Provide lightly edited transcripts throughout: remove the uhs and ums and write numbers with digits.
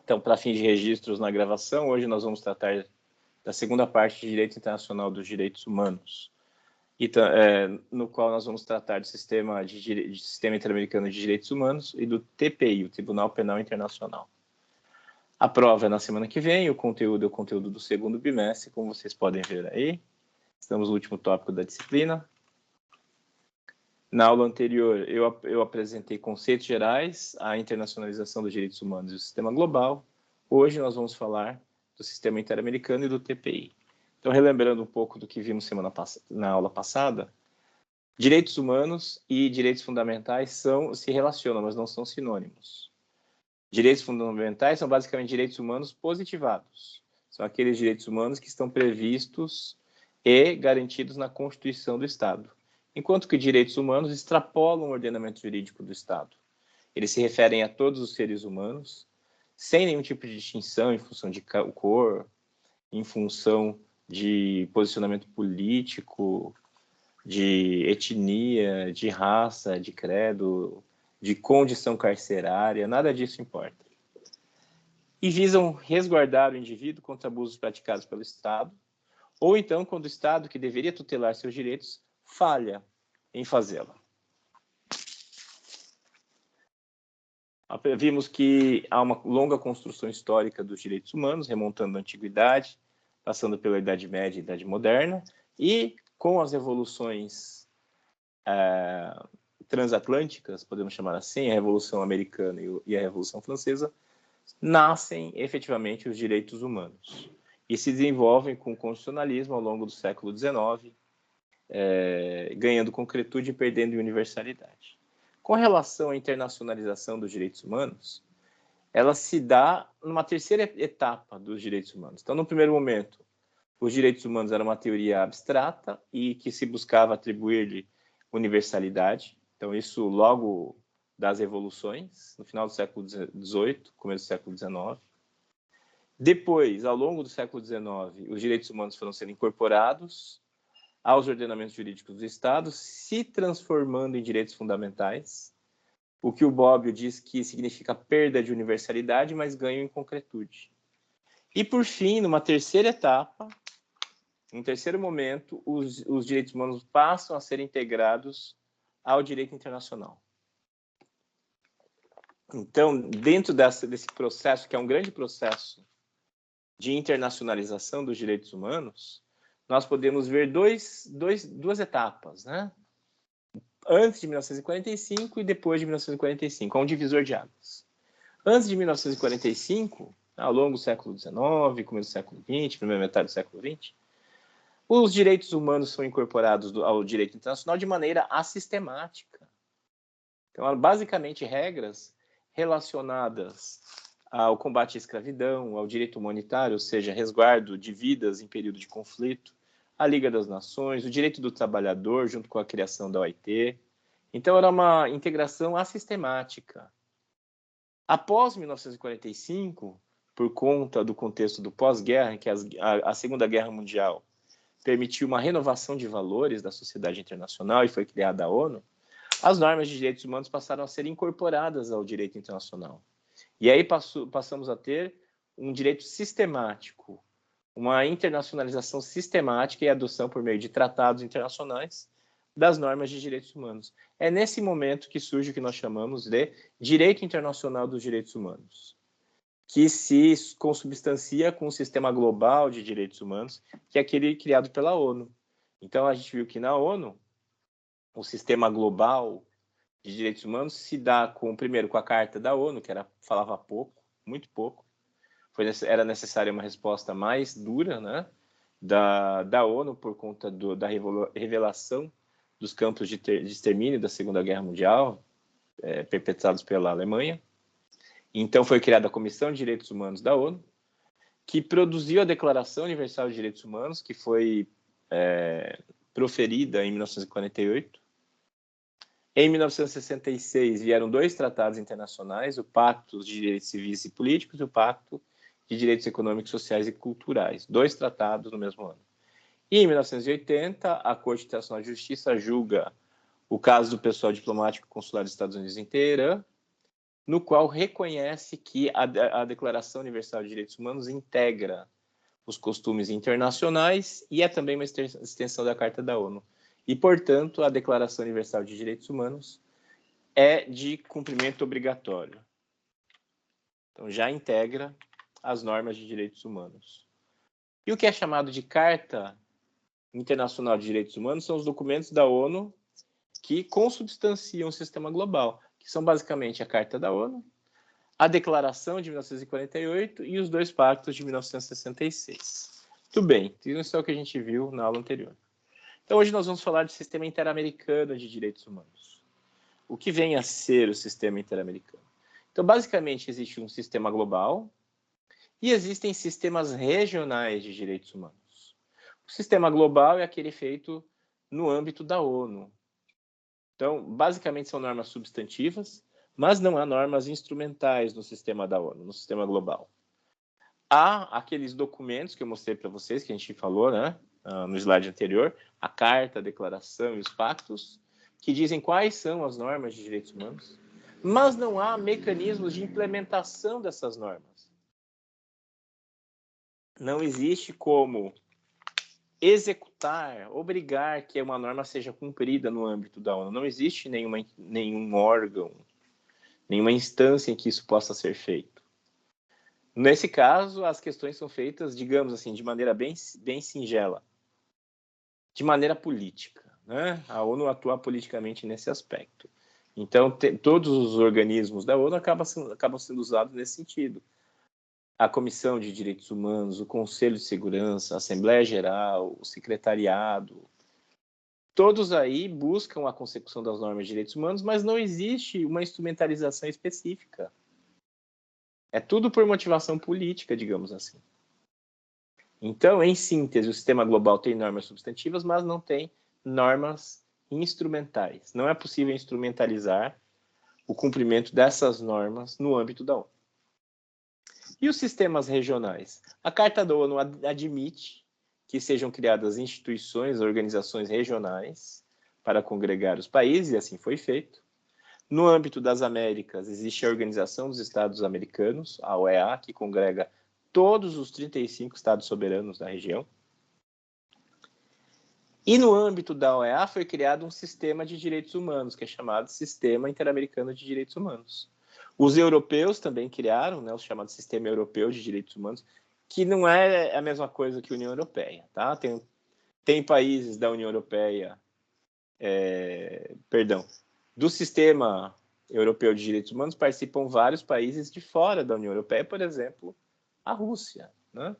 Então, para fins de registros na gravação, hoje nós vamos tratar da segunda parte de Direito Internacional dos Direitos Humanos, no qual nós vamos tratar do Sistema Interamericano de Direitos Humanos e do TPI, o Tribunal Penal Internacional. A prova é na semana que vem, o conteúdo é o conteúdo do segundo bimestre, como vocês podem ver aí. Estamos no último tópico da disciplina. Na aula anterior, eu apresentei conceitos gerais, a internacionalização dos direitos humanos e o sistema global. Hoje nós vamos falar do sistema interamericano e do TPI. Então, relembrando um pouco do que vimos na aula passada, direitos humanos e direitos fundamentais se relacionam, mas não são sinônimos. Direitos fundamentais são basicamente direitos humanos positivados. São aqueles direitos humanos que estão previstos e garantidos na Constituição do Estado. Enquanto que direitos humanos extrapolam o ordenamento jurídico do Estado. Eles se referem a todos os seres humanos, sem nenhum tipo de distinção em função de cor, em função de posicionamento político, de etnia, de raça, de credo, de condição carcerária, nada disso importa. E visam resguardar o indivíduo contra abusos praticados pelo Estado, ou então quando o Estado, que deveria tutelar seus direitos, falha em fazê-la. Vimos que há uma longa construção histórica dos direitos humanos, remontando à antiguidade, passando pela Idade Média e Idade Moderna, e com as revoluções transatlânticas, podemos chamar assim, a Revolução Americana e a Revolução Francesa, nascem efetivamente os direitos humanos e se desenvolvem com o constitucionalismo ao longo do século XIX, ganhando concretude e perdendo em universalidade. Com relação à internacionalização dos direitos humanos, ela se dá numa terceira etapa dos direitos humanos. Então, no primeiro momento, os direitos humanos eram uma teoria abstrata e que se buscava atribuir-lhe universalidade. Então, isso logo das revoluções, no final do século XVIII, começo do século XIX. Depois, ao longo do século XIX, os direitos humanos foram sendo incorporados aos ordenamentos jurídicos do Estado, se transformando em direitos fundamentais, o que o Bobbio diz que significa perda de universalidade, mas ganho em concretude. E, por fim, numa terceira etapa, num terceiro momento, os direitos humanos passam a ser integrados ao direito internacional. Então, dentro desse processo, que é um grande processo de internacionalização dos direitos humanos, nós podemos ver duas etapas, né? Antes de 1945 e depois de 1945, há um divisor de águas. Antes de 1945, ao longo do século XIX, começo do século XX, primeira metade do século XX, os direitos humanos são incorporados ao direito internacional de maneira assistemática. Então, há basicamente regras relacionadas ao combate à escravidão, ao direito humanitário, ou seja, resguardo de vidas em período de conflito, a Liga das Nações, o direito do trabalhador, junto com a criação da OIT. Então, era uma integração assistemática. Após 1945, por conta do contexto do pós-guerra, em que a Segunda Guerra Mundial permitiu uma renovação de valores da sociedade internacional e foi criada a ONU, as normas de direitos humanos passaram a ser incorporadas ao direito internacional. E aí passamos a ter um direito sistemático, uma internacionalização sistemática e adoção por meio de tratados internacionais das normas de direitos humanos. É nesse momento que surge o que nós chamamos de direito internacional dos direitos humanos, que se consubstancia com o sistema global de direitos humanos, que é aquele criado pela ONU. Então, a gente viu que na ONU, o sistema global de direitos humanos se dá primeiro com a Carta da ONU, que falava pouco, muito pouco. Era necessária uma resposta mais dura, né, da ONU por conta da revelação dos campos de extermínio da Segunda Guerra Mundial, perpetrados pela Alemanha. Então foi criada a Comissão de Direitos Humanos da ONU, que produziu a Declaração Universal de Direitos Humanos, que foi proferida em 1948. Em 1966 vieram 2 tratados internacionais, o Pacto de Direitos Civis e Políticos e o Pacto de Direitos Econômicos, Sociais e Culturais. 2 tratados no mesmo ano. E em 1980, a Corte Internacional de Justiça julga o caso do pessoal diplomático e consular dos Estados Unidos em Teherã no qual reconhece que a Declaração Universal de Direitos Humanos integra os costumes internacionais e é também uma extensão da Carta da ONU. E, portanto, a Declaração Universal de Direitos Humanos é de cumprimento obrigatório. Então, já integra as normas de direitos humanos. E o que é chamado de Carta Internacional de Direitos Humanos são os documentos da ONU que consubstanciam o sistema global, que são basicamente a Carta da ONU, a Declaração de 1948 e os dois pactos de 1966. Tudo bem, isso é o que a gente viu na aula anterior. Então, hoje nós vamos falar do Sistema Interamericano de Direitos Humanos. O que vem a ser o Sistema Interamericano? Então, basicamente, existe um sistema global e existem sistemas regionais de direitos humanos. O sistema global é aquele feito no âmbito da ONU. Então, basicamente, são normas substantivas, mas não há normas instrumentais no sistema da ONU, no sistema global. Há aqueles documentos que eu mostrei para vocês, que a gente falou, né, no slide anterior, a Carta, a Declaração e os pactos, que dizem quais são as normas de direitos humanos, mas não há mecanismos de implementação dessas normas. Não existe como executar, obrigar que uma norma seja cumprida no âmbito da ONU. Não existe nenhum órgão, nenhuma instância em que isso possa ser feito. Nesse caso, as questões são feitas, digamos assim, de maneira bem singela, de maneira política, né? A ONU atua politicamente nesse aspecto. Então, todos os organismos da ONU acabam sendo usados nesse sentido. A Comissão de Direitos Humanos, o Conselho de Segurança, a Assembleia Geral, o Secretariado, todos aí buscam a consecução das normas de direitos humanos, mas não existe uma instrumentalização específica. É tudo por motivação política, digamos assim. Então, em síntese, o sistema global tem normas substantivas, mas não tem normas instrumentais. Não é possível instrumentalizar o cumprimento dessas normas no âmbito da ONU. E os sistemas regionais? A Carta da ONU admite que sejam criadas instituições, organizações regionais para congregar os países, e assim foi feito. No âmbito das Américas, existe a Organização dos Estados Americanos, a OEA, que congrega todos os 35 estados soberanos da região. E no âmbito da OEA foi criado um sistema de direitos humanos, que é chamado Sistema Interamericano de Direitos Humanos. Os europeus também criaram, né, o chamado Sistema Europeu de Direitos Humanos, que não é a mesma coisa que a União Europeia. Tá? Tem países da União Europeia, do Sistema Europeu de Direitos Humanos participam vários países de fora da União Europeia, por exemplo, a Rússia, né?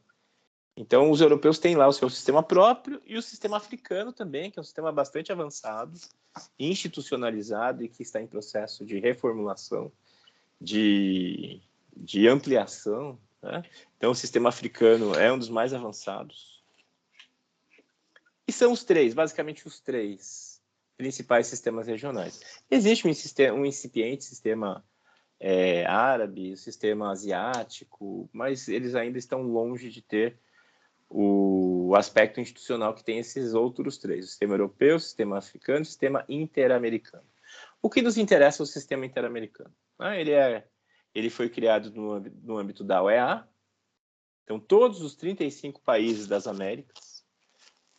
Então, os europeus têm lá o seu sistema próprio e o sistema africano também, que é um sistema bastante avançado, institucionalizado e que está em processo de reformulação, de ampliação, né? Então, o sistema africano é um dos mais avançados. E são basicamente os três principais sistemas regionais. Existe um incipiente sistema árabe, o sistema asiático, mas eles ainda estão longe de ter o aspecto institucional que tem esses outros três: o sistema europeu, o sistema africano e o sistema interamericano. O que nos interessa é o sistema interamericano. Ele foi criado no âmbito da OEA, então todos os 35 países das Américas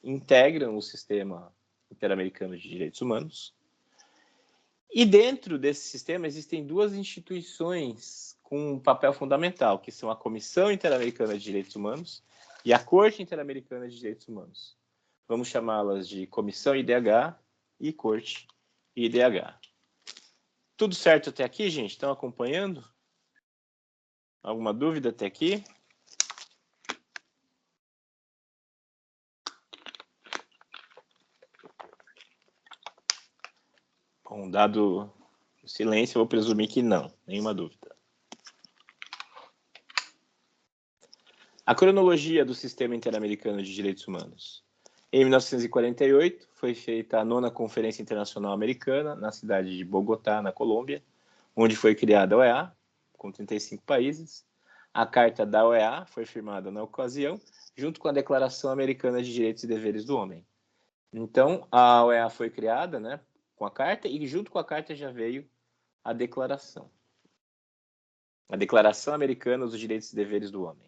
integram o sistema interamericano de direitos humanos. E dentro desse sistema existem duas instituições com um papel fundamental, que são a Comissão Interamericana de Direitos Humanos e a Corte Interamericana de Direitos Humanos. Vamos chamá-las de Comissão IDH e Corte IDH. Tudo certo até aqui, gente? Estão acompanhando? Alguma dúvida até aqui? Bom, dado o silêncio, eu vou presumir que não, nenhuma dúvida. A cronologia do Sistema Interamericano de Direitos Humanos. Em 1948, foi feita a 9ª Conferência Internacional Americana, na cidade de Bogotá, na Colômbia, onde foi criada a OEA, com 35 países. A Carta da OEA foi firmada na ocasião, junto com a Declaração Americana de Direitos e Deveres do Homem. Então, a OEA foi criada, né, com a Carta, e junto com a Carta já veio a Declaração. a Declaração Americana dos Direitos e Deveres do Homem.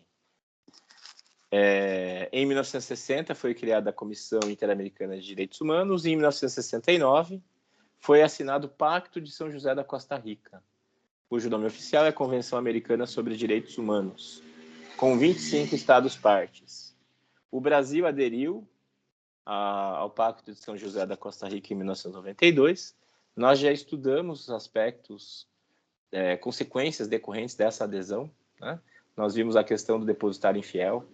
Em 1960 foi criada a Comissão Interamericana de Direitos Humanos e em 1969 foi assinado o Pacto de São José da Costa Rica, cujo nome oficial é Convenção Americana sobre Direitos Humanos, com 25 estados-partes. O Brasil aderiu ao Pacto de São José da Costa Rica em 1992. Nós já estudamos os aspectos, consequências decorrentes dessa adesão, né? Nós vimos a questão do depositário infiel,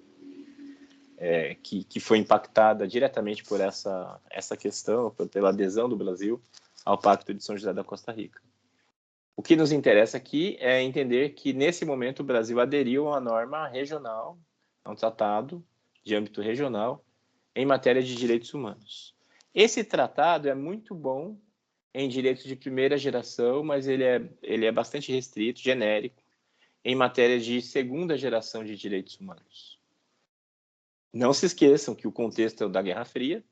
que foi impactada diretamente por essa questão, pela adesão do Brasil ao Pacto de São José da Costa Rica. O que nos interessa aqui é entender que, nesse momento, o Brasil aderiu a uma norma regional, a um tratado de âmbito regional, em matéria de direitos humanos. Esse tratado é muito bom em direitos de primeira geração, mas ele é bastante restrito, genérico, em matéria de segunda geração de direitos humanos. Não se esqueçam que o contexto é o da Guerra Fria,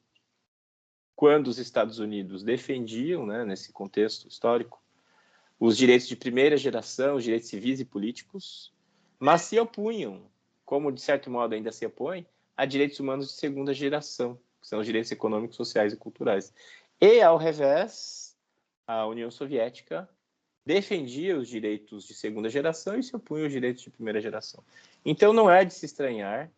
quando os Estados Unidos defendiam, né, nesse contexto histórico, os direitos de primeira geração, os direitos civis e políticos, mas se opunham, como de certo modo ainda se opõem, a direitos humanos de segunda geração, que são os direitos econômicos, sociais e culturais. E, ao revés, a União Soviética defendia os direitos de segunda geração e se opunha aos direitos de primeira geração. Então, não é de se estranhar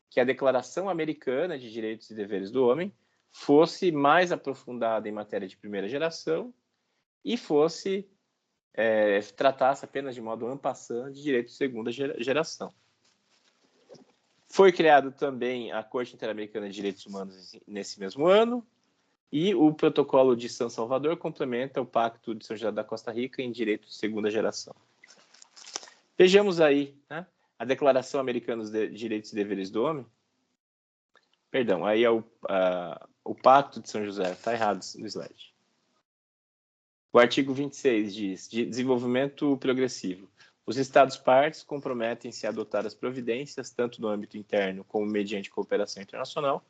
que a Declaração Americana de Direitos e Deveres do Homem fosse mais aprofundada em matéria de primeira geração e fosse tratasse apenas de modo en passant de direitos de segunda geração. Foi criado também a Corte Interamericana de Direitos Humanos nesse mesmo ano, e o Protocolo de São Salvador complementa o Pacto de São José da Costa Rica em direitos de segunda geração. Vejamos aí, né, a Declaração Americana de Direitos e Deveres do Homem. Perdão, aí é o Pacto de São José, está errado no slide. O artigo 26 diz: de desenvolvimento progressivo. Os Estados-partes comprometem-se a adotar as providências, tanto no âmbito interno como mediante cooperação internacional,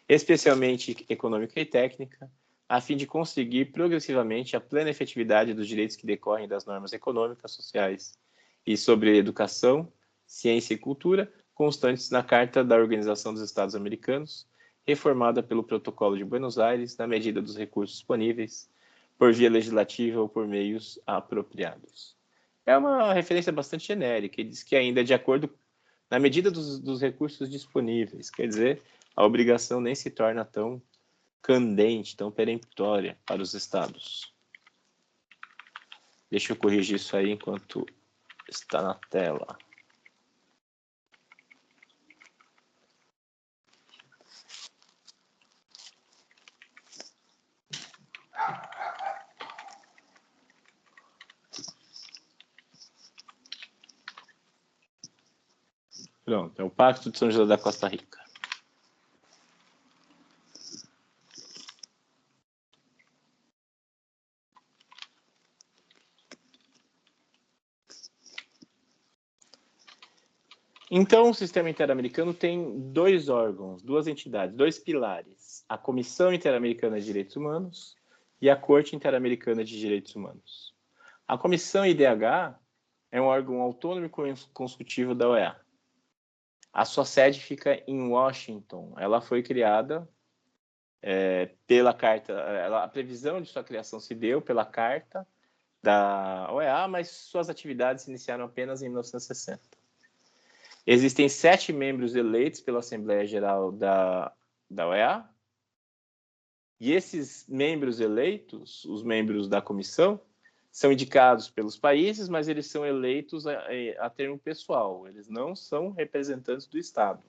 especialmente econômica e técnica, a fim de conseguir progressivamente a plena efetividade dos direitos que decorrem das normas econômicas, sociais e sobre educação, ciência e cultura, constantes na Carta da Organização dos Estados Americanos, reformada pelo Protocolo de Buenos Aires, na medida dos recursos disponíveis, por via legislativa ou por meios apropriados. É uma referência bastante genérica, e diz que ainda de acordo, na medida dos recursos disponíveis, quer dizer, a obrigação nem se torna tão candente, tão peremptória para os estados. Deixa eu corrigir isso aí enquanto está na tela. Pronto, é o Pacto de São José da Costa Rica. Então, o sistema interamericano tem dois órgãos, duas entidades, dois pilares: a Comissão Interamericana de Direitos Humanos e a Corte Interamericana de Direitos Humanos. A Comissão IDH é um órgão autônomo e consultivo da OEA. A sua sede fica em Washington. Ela foi criada pela Carta... a previsão de sua criação se deu pela Carta da OEA, mas suas atividades se iniciaram apenas em 1960. Existem 7 membros eleitos pela Assembleia Geral da OEA, e esses membros eleitos, os membros da comissão, são indicados pelos países, mas eles são eleitos a termo pessoal, eles não são representantes do Estado.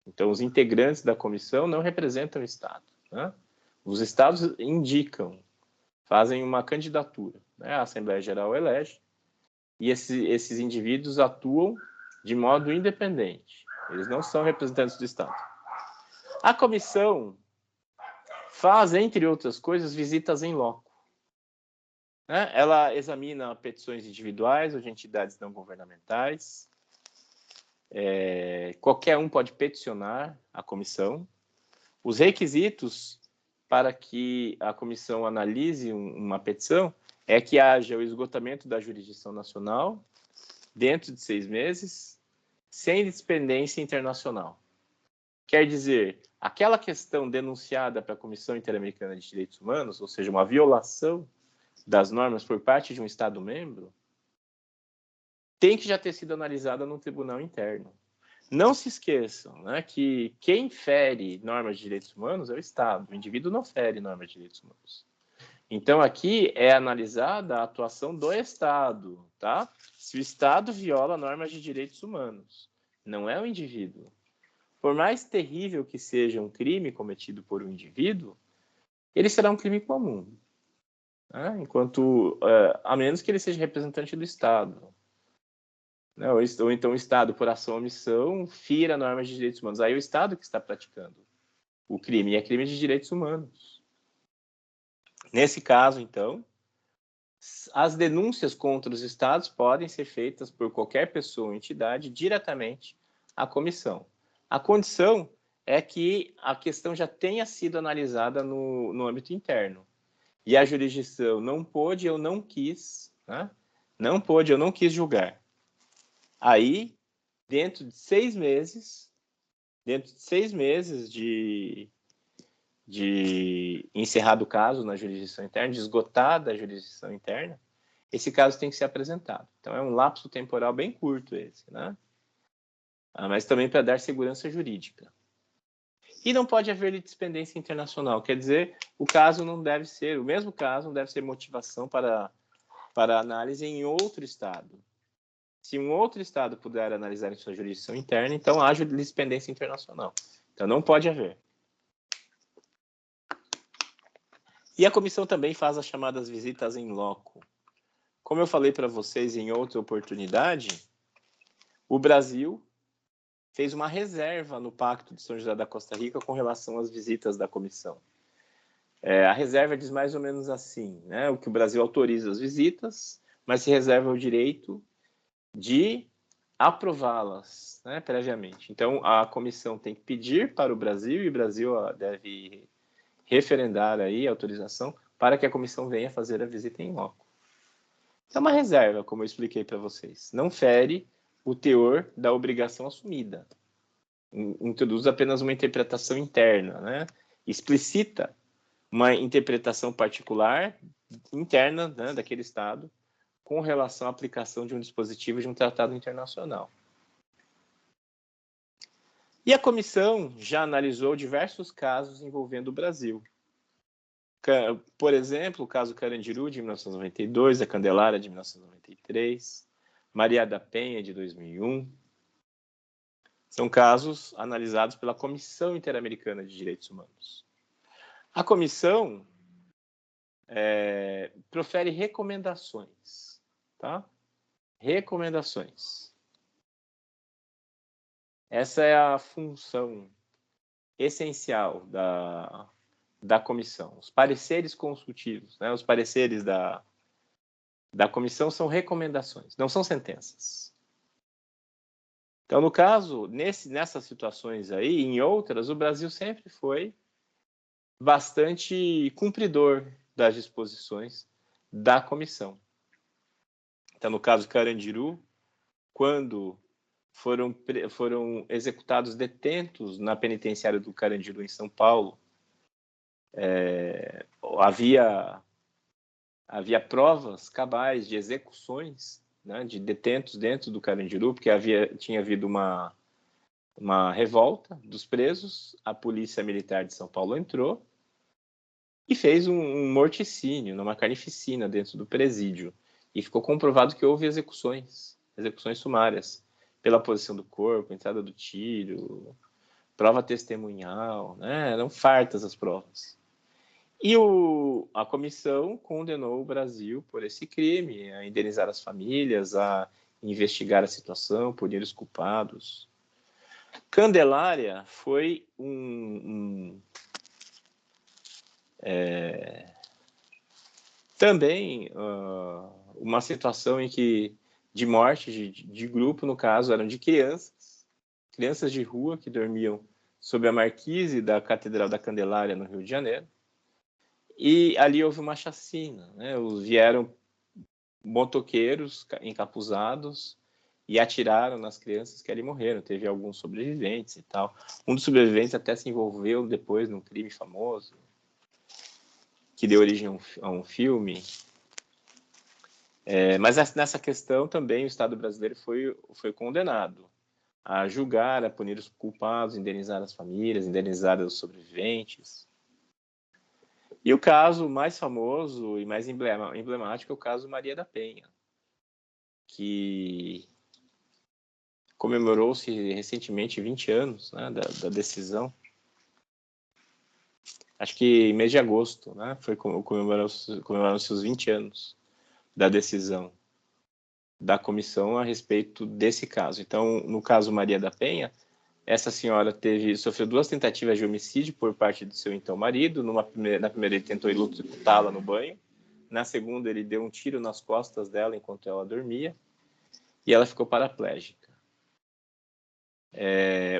Então, os integrantes da comissão não representam o Estado, né? Os Estados indicam, fazem uma candidatura, né? A Assembleia Geral elege, e esses indivíduos atuam de modo independente, eles não são representantes do Estado. A comissão faz, entre outras coisas, visitas em loco. Ela examina petições individuais ou de entidades não governamentais. Qualquer um pode peticionar a comissão. Os requisitos para que a comissão analise uma petição é que haja o esgotamento da jurisdição nacional dentro de 6 meses, sem dependência internacional. Quer dizer, aquela questão denunciada para a Comissão Interamericana de Direitos Humanos, ou seja, uma violação das normas por parte de um Estado-membro, tem que já ter sido analisada no tribunal interno. Não se esqueçam, né, que quem fere normas de direitos humanos é o Estado. O indivíduo não fere normas de direitos humanos. Então, aqui é analisada a atuação do Estado, tá? Se o Estado viola normas de direitos humanos, não é o indivíduo. Por mais terrível que seja um crime cometido por um indivíduo, ele será um crime comum, né? A menos que ele seja representante do Estado, né? Ou então o Estado, por ação ou omissão, fira normas de direitos humanos. Aí é o Estado que está praticando o crime, e é crime de direitos humanos. Nesse caso, então, as denúncias contra os Estados podem ser feitas por qualquer pessoa ou entidade diretamente à comissão. A condição é que a questão já tenha sido analisada no âmbito interno. E a jurisdição não pôde ou não quis, né? Não pôde ou não quis julgar. Aí, dentro de 6 meses de encerrado o caso na jurisdição interna, de esgotada a jurisdição interna, esse caso tem que ser apresentado. Então, é um lapso temporal bem curto esse, né? Mas também para dar segurança jurídica. E não pode haver litispendência internacional, quer dizer, o mesmo caso não deve ser motivação para análise em outro Estado. Se um outro Estado puder analisar em sua jurisdição interna, então haja litispendência internacional. Então, não pode haver. E a comissão também faz as chamadas visitas em loco. Como eu falei para vocês em outra oportunidade, o Brasil fez uma reserva no Pacto de São José da Costa Rica com relação às visitas da comissão. A reserva diz mais ou menos assim, né? O que o Brasil autoriza as visitas, mas se reserva o direito de aprová-las, né, previamente. Então, a comissão tem que pedir para o Brasil e o Brasil deve referendar aí a autorização para que a comissão venha fazer a visita em loco. É uma reserva, como eu expliquei para vocês. Não fere o teor da obrigação assumida. Introduz apenas uma interpretação interna, né? Explicita uma interpretação particular interna, né, daquele Estado com relação à aplicação de um dispositivo de um tratado internacional. E a comissão já analisou diversos casos envolvendo o Brasil. Por exemplo, o caso Carandiru, de 1992, a Candelária, de 1993, Maria da Penha, de 2001. São casos analisados pela Comissão Interamericana de Direitos Humanos. A comissão profere recomendações, tá? Recomendações. Essa é a função essencial da comissão. Os pareceres consultivos, né? Os pareceres da comissão são recomendações, não são sentenças. Então, no caso, nessas situações aí, e em outras, o Brasil sempre foi bastante cumpridor das disposições da comissão. Então, no caso Carandiru, quando foram executados detentos na penitenciária do Carandiru, em São Paulo, havia provas cabais de execuções, né, de detentos dentro do Carandiru, porque tinha havido uma revolta dos presos, a Polícia Militar de São Paulo entrou e fez um morticínio, uma carnificina dentro do presídio. E ficou comprovado que houve execuções sumárias, pela posição do corpo, entrada do tiro, prova testemunhal, né? Eram fartas as provas. E a comissão condenou o Brasil por esse crime, a indenizar as famílias, a investigar a situação, punir os culpados. Candelária foi também uma situação em que de morte de grupo, no caso, eram de crianças de rua que dormiam sob a marquise da Catedral da Candelária, no Rio de Janeiro. E ali houve uma chacina, né? Vieram motoqueiros encapuzados e atiraram nas crianças que ali morreram. Teve alguns sobreviventes e tal. Um dos sobreviventes até se envolveu depois num crime famoso, que deu origem a um filme. Mas nessa questão também o Estado brasileiro foi condenado a julgar, a punir os culpados, indenizar as famílias, indenizar os sobreviventes. E o caso mais famoso e mais emblemático é o caso Maria da Penha, que comemorou-se recentemente 20 anos, né, da decisão. Acho que em mês de agosto, né, comemoraram-se os 20 anos da decisão da comissão a respeito desse caso. Então, no caso Maria da Penha, essa senhora sofreu 2 tentativas de homicídio por parte do seu então marido. Na primeira ele tentou eletrocutá-la no banho. Na segunda ele deu um tiro nas costas dela enquanto ela dormia. E ela ficou paraplégica.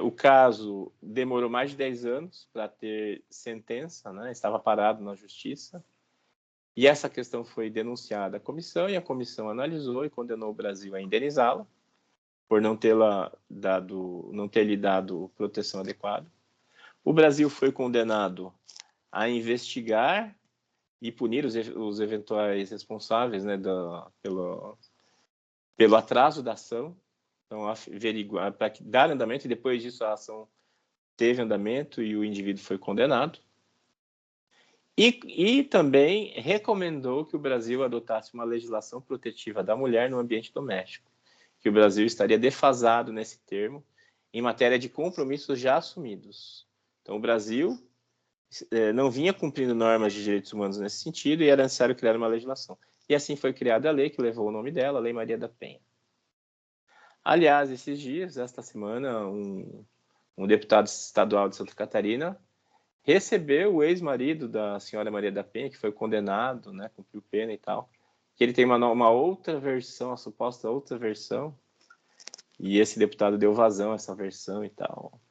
O caso demorou mais de 10 anos para ter sentença, né? Estava parado na justiça. E essa questão foi denunciada à comissão, e a comissão analisou e condenou o Brasil a indenizá-la por não ter lhe dado proteção adequada. O Brasil foi condenado a investigar e punir os eventuais responsáveis, né, pelo atraso da ação. Então, averiguar, para dar andamento, e depois disso a ação teve andamento e o indivíduo foi condenado. E também recomendou que o Brasil adotasse uma legislação protetiva da mulher no ambiente doméstico, que o Brasil estaria defasado nesse termo em matéria de compromissos já assumidos. Então, o Brasil não vinha cumprindo normas de direitos humanos nesse sentido e era necessário criar uma legislação. E assim foi criada a lei que levou o nome dela, a Lei Maria da Penha. Aliás, esses dias, esta semana, um deputado estadual de Santa Catarina recebeu o ex-marido da senhora Maria da Penha, que foi condenado, né, cumpriu pena e tal, que ele tem uma outra versão, a suposta outra versão, e esse deputado deu vazão a essa versão e tal.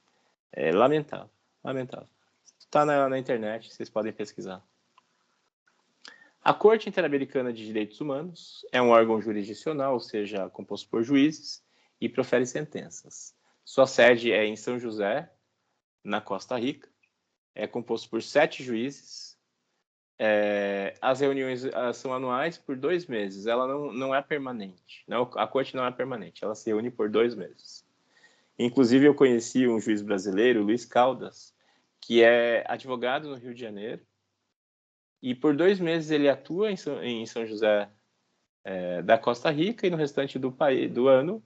É lamentável, lamentável. Está na internet, vocês podem pesquisar. A Corte Interamericana de Direitos Humanos é um órgão jurisdicional, ou seja, composto por juízes, e profere sentenças. Sua sede é em São José, na Costa Rica. É composto por 7 juízes. As reuniões são anuais por 2 meses. Ela não é permanente. A corte não é permanente. Ela se reúne por 2 meses. Inclusive, eu conheci um juiz brasileiro, Luiz Caldas, que é advogado no Rio de Janeiro. E por 2 meses ele atua em São José da Costa Rica, e no restante do ano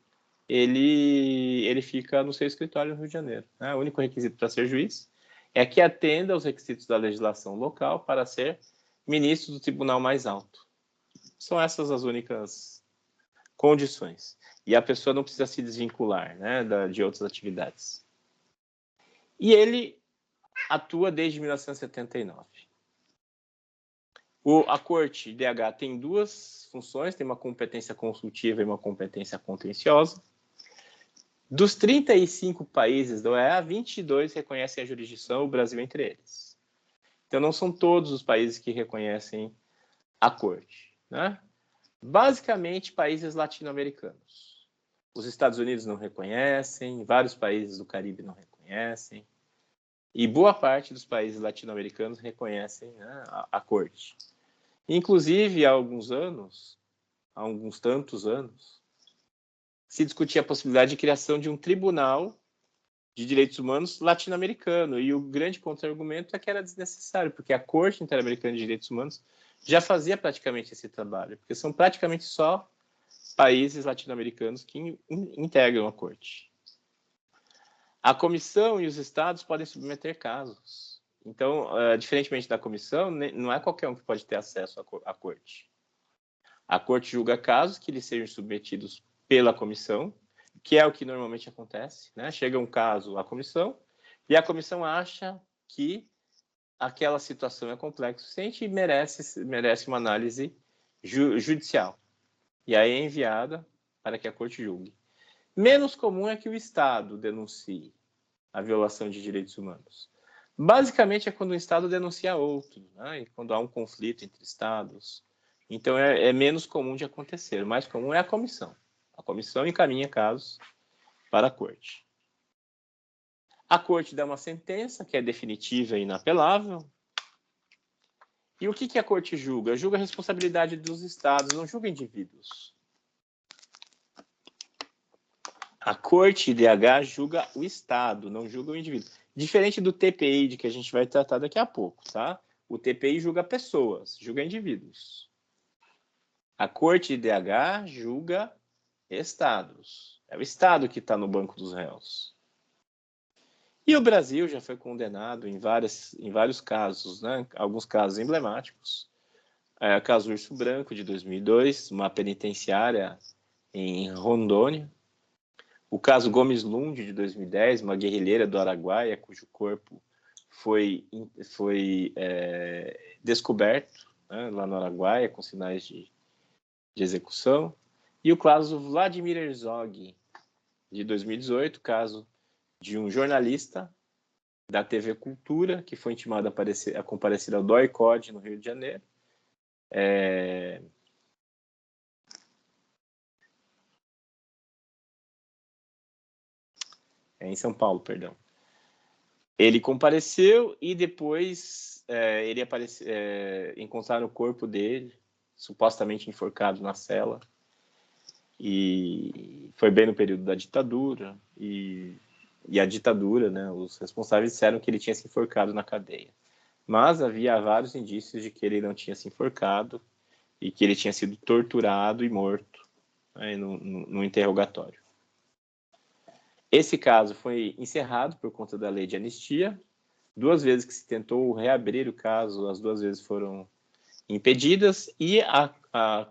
ele fica no seu escritório no Rio de Janeiro. O único requisito para ser juiz é que atenda aos requisitos da legislação local para ser ministro do tribunal mais alto. São essas as únicas condições. E a pessoa não precisa se desvincular, né, de outras atividades. E ele atua desde 1979. A Corte DH tem 2 funções, tem uma competência consultiva e uma competência contenciosa. Dos 35 países da OEA, 22 reconhecem a jurisdição, o Brasil entre eles. Então, não são todos os países que reconhecem a Corte, né? Basicamente, países latino-americanos. Os Estados Unidos não reconhecem, vários países do Caribe não reconhecem, e boa parte dos países latino-americanos reconhecem, né, a Corte. Inclusive, há alguns tantos anos, se discutia a possibilidade de criação de um tribunal de direitos humanos latino-americano, e o grande contra-argumento é que era desnecessário, porque a Corte Interamericana de Direitos Humanos já fazia praticamente esse trabalho, porque são praticamente só países latino-americanos que integram a Corte. A comissão e os estados podem submeter casos. Então, diferentemente da comissão, não é qualquer um que pode ter acesso à Corte. A Corte julga casos que lhes sejam submetidos pela comissão, que é o que normalmente acontece, né? Chega um caso à comissão e a comissão acha que aquela situação é complexa o suficiente e merece uma análise judicial. E aí é enviada para que a corte julgue. Menos comum é que o Estado denuncie a violação de direitos humanos. Basicamente é quando o Estado denuncia outro, né? E quando há um conflito entre Estados, Então, é menos comum de acontecer. O mais comum é a comissão. A comissão encaminha casos para a corte. A corte dá uma sentença que é definitiva e inapelável. E o que a corte julga? Julga a responsabilidade dos estados, não julga indivíduos. A corte IDH julga o estado, não julga o indivíduo. Diferente do TPI, de que a gente vai tratar daqui a pouco, tá? O TPI julga pessoas, julga indivíduos. A corte IDH julga estados. É o estado que está no banco dos réus. E o Brasil já foi condenado em vários casos, né? Alguns casos emblemáticos. O caso Urso Branco, de 2002, uma penitenciária em Rondônia. O caso Gomes Lund, de 2010, uma guerrilheira do Araguaia, cujo corpo foi descoberto, né, lá no Araguaia, com sinais de execução. E o caso Vladimir Herzog, de 2018, caso de um jornalista da TV Cultura, que foi intimado a comparecer ao DOI-CODE, no Rio de Janeiro. Em São Paulo, perdão. Ele compareceu e depois encontraram o corpo dele, supostamente enforcado na cela. E foi bem no período da ditadura. E a ditadura, né, os responsáveis disseram que ele tinha se enforcado na cadeia. Mas havia vários indícios de que ele não tinha se enforcado e que ele tinha sido torturado e morto, né, no interrogatório. Esse caso foi encerrado por conta da lei de anistia. 2 vezes que se tentou reabrir o caso, as 2 vezes foram impedidas, e a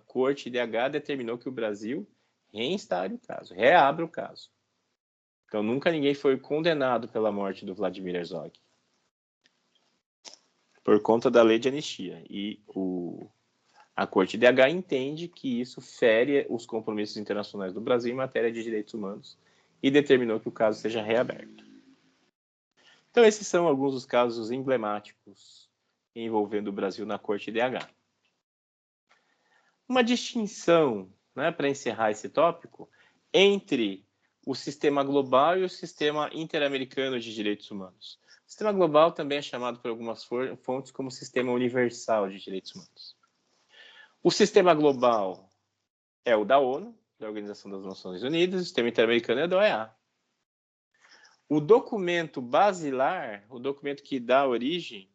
Corte IDH determinou que o Brasil reinstare o caso, reabra o caso. Então, nunca ninguém foi condenado pela morte do Vladimir Herzog, por conta da lei de anistia. E a Corte IDH entende que isso fere os compromissos internacionais do Brasil em matéria de direitos humanos e determinou que o caso seja reaberto. Então, esses são alguns dos casos emblemáticos envolvendo o Brasil na Corte IDH. Uma distinção, né, para encerrar esse tópico, entre o sistema global e o sistema interamericano de direitos humanos. O sistema global também é chamado por algumas fontes como sistema universal de direitos humanos. O sistema global é o da ONU, da Organização das Nações Unidas, o sistema interamericano é da OEA. O documento basilar, o documento que dá origem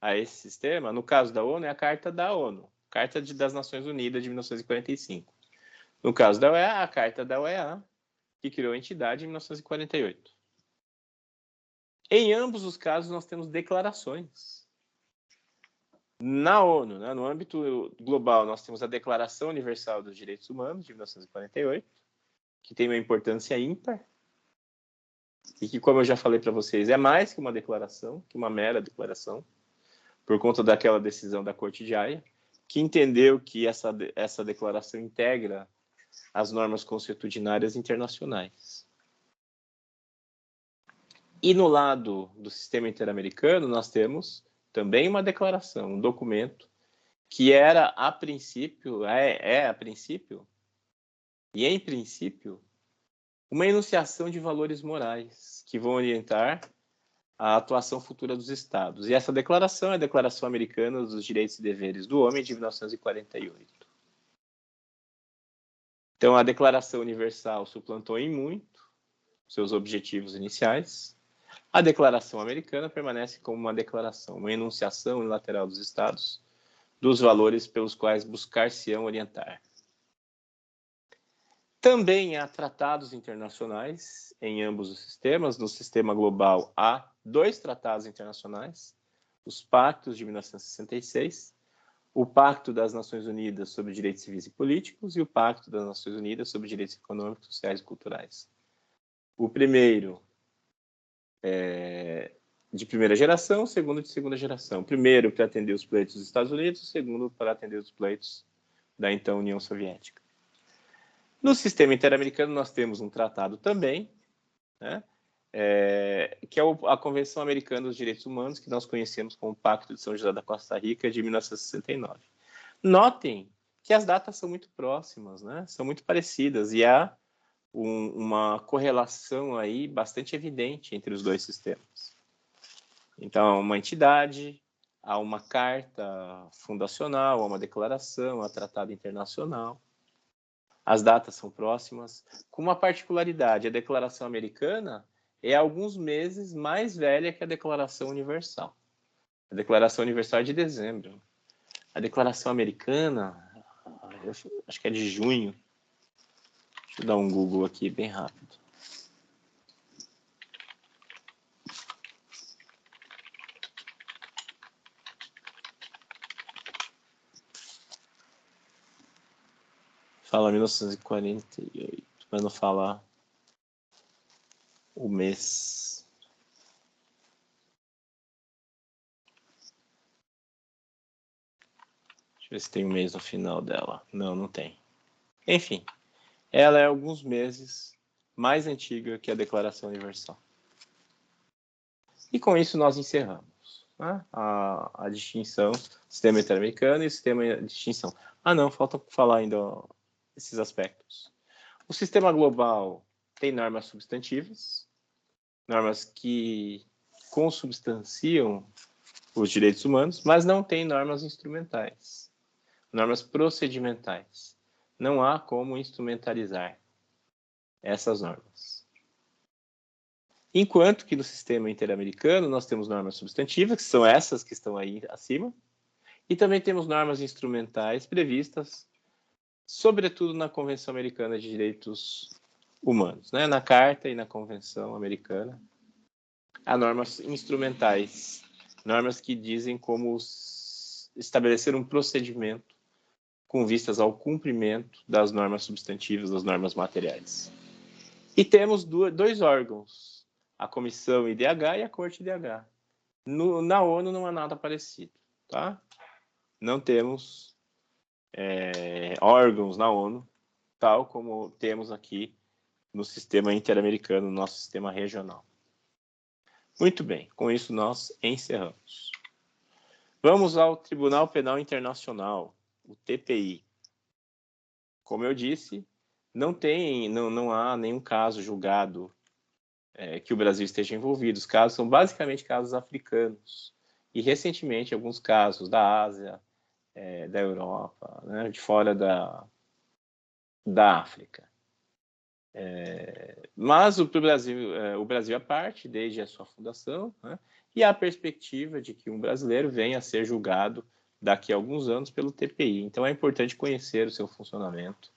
a esse sistema, no caso da ONU, é a Carta da ONU, Carta das Nações Unidas de 1945. No caso da OEA, a Carta da OEA, que criou a entidade em 1948. Em ambos os casos, nós temos declarações. Na ONU, né, no âmbito global, nós temos a Declaração Universal dos Direitos Humanos, de 1948, que tem uma importância ímpar, e que, como eu já falei para vocês, é mais que uma declaração, que uma mera declaração, por conta daquela decisão da Corte de Haia, que entendeu que essa declaração integra as normas consuetudinárias internacionais. E no lado do sistema interamericano, nós temos também uma declaração, um documento, que era, a princípio, a princípio, e em princípio, uma enunciação de valores morais que vão orientar a atuação futura dos Estados. E essa declaração é a Declaração Americana dos Direitos e Deveres do Homem, de 1948. Então, a Declaração Universal suplantou em muito seus objetivos iniciais. A Declaração Americana permanece como uma declaração, uma enunciação unilateral dos Estados dos valores pelos quais buscar-se-ão orientar. Também há tratados internacionais em ambos os sistemas. No sistema global, há 2 tratados internacionais, os Pactos de 1966, o Pacto das Nações Unidas sobre Direitos Civis e Políticos e o Pacto das Nações Unidas sobre Direitos Econômicos, Sociais e Culturais. O primeiro é de primeira geração, o segundo de segunda geração. O primeiro para atender os pleitos dos Estados Unidos, o segundo para atender os pleitos da então União Soviética. No sistema interamericano, nós temos um tratado também, né, que é a Convenção Americana dos Direitos Humanos, que nós conhecemos como o Pacto de São José da Costa Rica, de 1969. Notem que as datas são muito próximas, né? São muito parecidas, e há uma correlação aí bastante evidente entre os dois sistemas. Então, há uma entidade, há uma carta fundacional, há uma declaração, há tratado internacional. As datas são próximas, com uma particularidade: a Declaração Americana é alguns meses mais velha que a Declaração Universal. A Declaração Universal é de dezembro. A Declaração Americana, eu acho que é de junho. Deixa eu dar um Google aqui bem rápido. Fala 1948, mas não fala o mês. Deixa eu ver se tem um mês no final dela. Não, não tem. Enfim, ela é alguns meses mais antiga que a Declaração Universal. E com isso nós encerramos, né, a distinção sistema interamericano e sistema de distinção. Ah, não, falta falar ainda esses aspectos. O sistema global tem normas substantivas, normas que consubstanciam os direitos humanos, mas não tem normas instrumentais, normas procedimentais. Não há como instrumentalizar essas normas. Enquanto que no sistema interamericano nós temos normas substantivas, que são essas que estão aí acima, e também temos normas instrumentais previstas, sobretudo na Convenção Americana de Direitos Humanos, né? Na Carta e na Convenção Americana. Há normas instrumentais, normas que dizem como estabelecer um procedimento com vistas ao cumprimento das normas substantivas, das normas materiais. E temos dois órgãos, a Comissão IDH e a Corte IDH. Na ONU não há nada parecido, tá? Não temos órgãos na ONU, tal como temos aqui no sistema interamericano, no nosso sistema regional. Muito bem, com isso nós encerramos. Vamos ao Tribunal Penal Internacional, o TPI. Como eu disse, não há nenhum caso julgado que o Brasil esteja envolvido. Os casos são basicamente casos africanos. E, recentemente, alguns casos da Ásia, da Europa, né, de fora da África. Mas o Brasil é parte desde a sua fundação, né, e há a perspectiva de que um brasileiro venha a ser julgado daqui a alguns anos pelo TPI. Então, é importante conhecer o seu funcionamento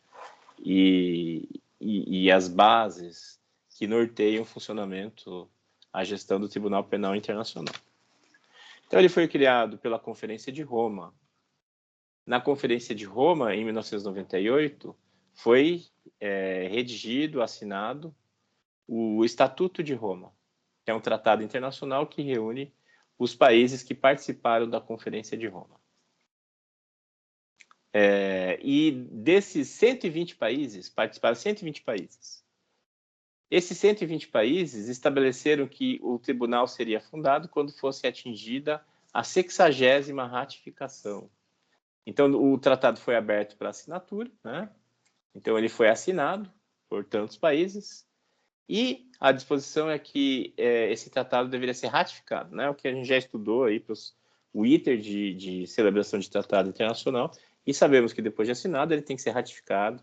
e as bases que norteiam o funcionamento, a gestão do Tribunal Penal Internacional. Então, ele foi criado pela Conferência de Roma. Na Conferência de Roma, em 1998, foi redigido, assinado, o Estatuto de Roma, que é um tratado internacional que reúne os países que participaram da Conferência de Roma. E desses 120 países, participaram 120 países. Esses 120 países estabeleceram que o tribunal seria fundado quando fosse atingida a 60ª ratificação. Então, o tratado foi aberto para assinatura, né? Então, ele foi assinado por tantos países e a disposição é que esse tratado deveria ser ratificado, né? O que a gente já estudou aí, o ITER de celebração de tratado internacional, e sabemos que depois de assinado ele tem que ser ratificado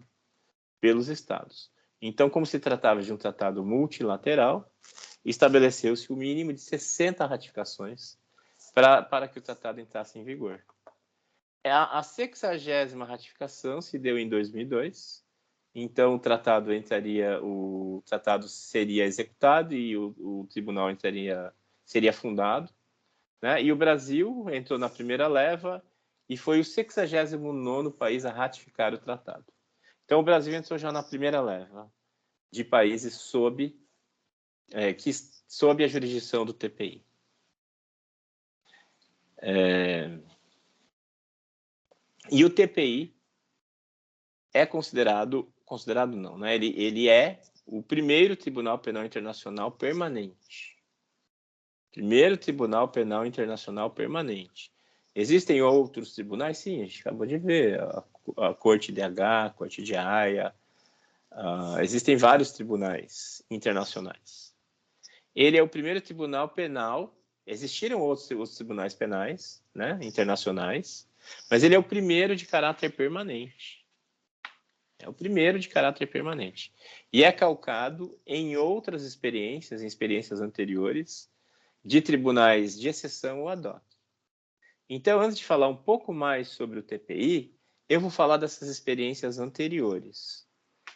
pelos Estados. Então, como se tratava de um tratado multilateral, estabeleceu-se o mínimo de 60 ratificações para que o tratado entrasse em vigor. A 60ª ratificação se deu em 2002, então o tratado seria executado e o tribunal seria fundado, né? E o Brasil entrou na primeira leva e foi o 69º país a ratificar o tratado. Então, o Brasil entrou já na primeira leva de países sob a jurisdição do TPI. E o TPI é considerado não, né? Ele é o primeiro Tribunal Penal Internacional permanente. Primeiro Tribunal Penal Internacional permanente. Existem outros tribunais? Sim, a gente acabou de ver, a Corte de H, a Corte de Haia, existem vários tribunais internacionais. Ele é o primeiro tribunal penal, existiram outros tribunais penais, né, internacionais, mas ele é o primeiro de caráter permanente. É o primeiro de caráter permanente. E é calcado em outras experiências, em experiências anteriores, de tribunais de exceção ou ad hoc. Então, antes de falar um pouco mais sobre o TPI, eu vou falar dessas experiências anteriores.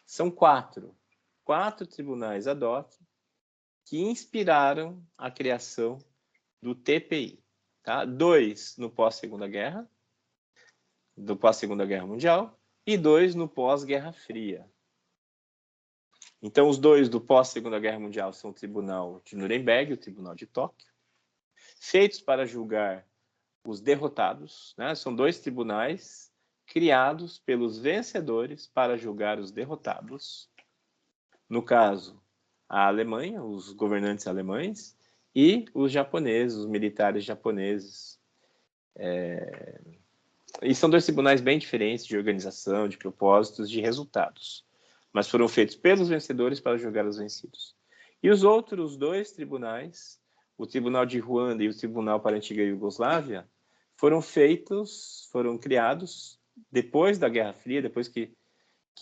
São quatro tribunais ad hoc que inspiraram a criação do TPI. Tá? 2 no pós-Segunda Guerra, do pós-Segunda Guerra Mundial, e 2 no pós-Guerra Fria. Então, os 2 do pós-Segunda Guerra Mundial são o Tribunal de Nuremberg e o Tribunal de Tóquio, feitos para julgar os derrotados, né? São 2 tribunais criados pelos vencedores para julgar os derrotados. No caso, a Alemanha, os governantes alemães, e os japoneses, os militares japoneses. E são 2 tribunais bem diferentes de organização, de propósitos, de resultados, mas foram feitos pelos vencedores para julgar os vencidos. E os outros 2 tribunais, o Tribunal de Ruanda e o Tribunal para a Antiga Iugoslávia, foram criados depois da Guerra Fria, depois que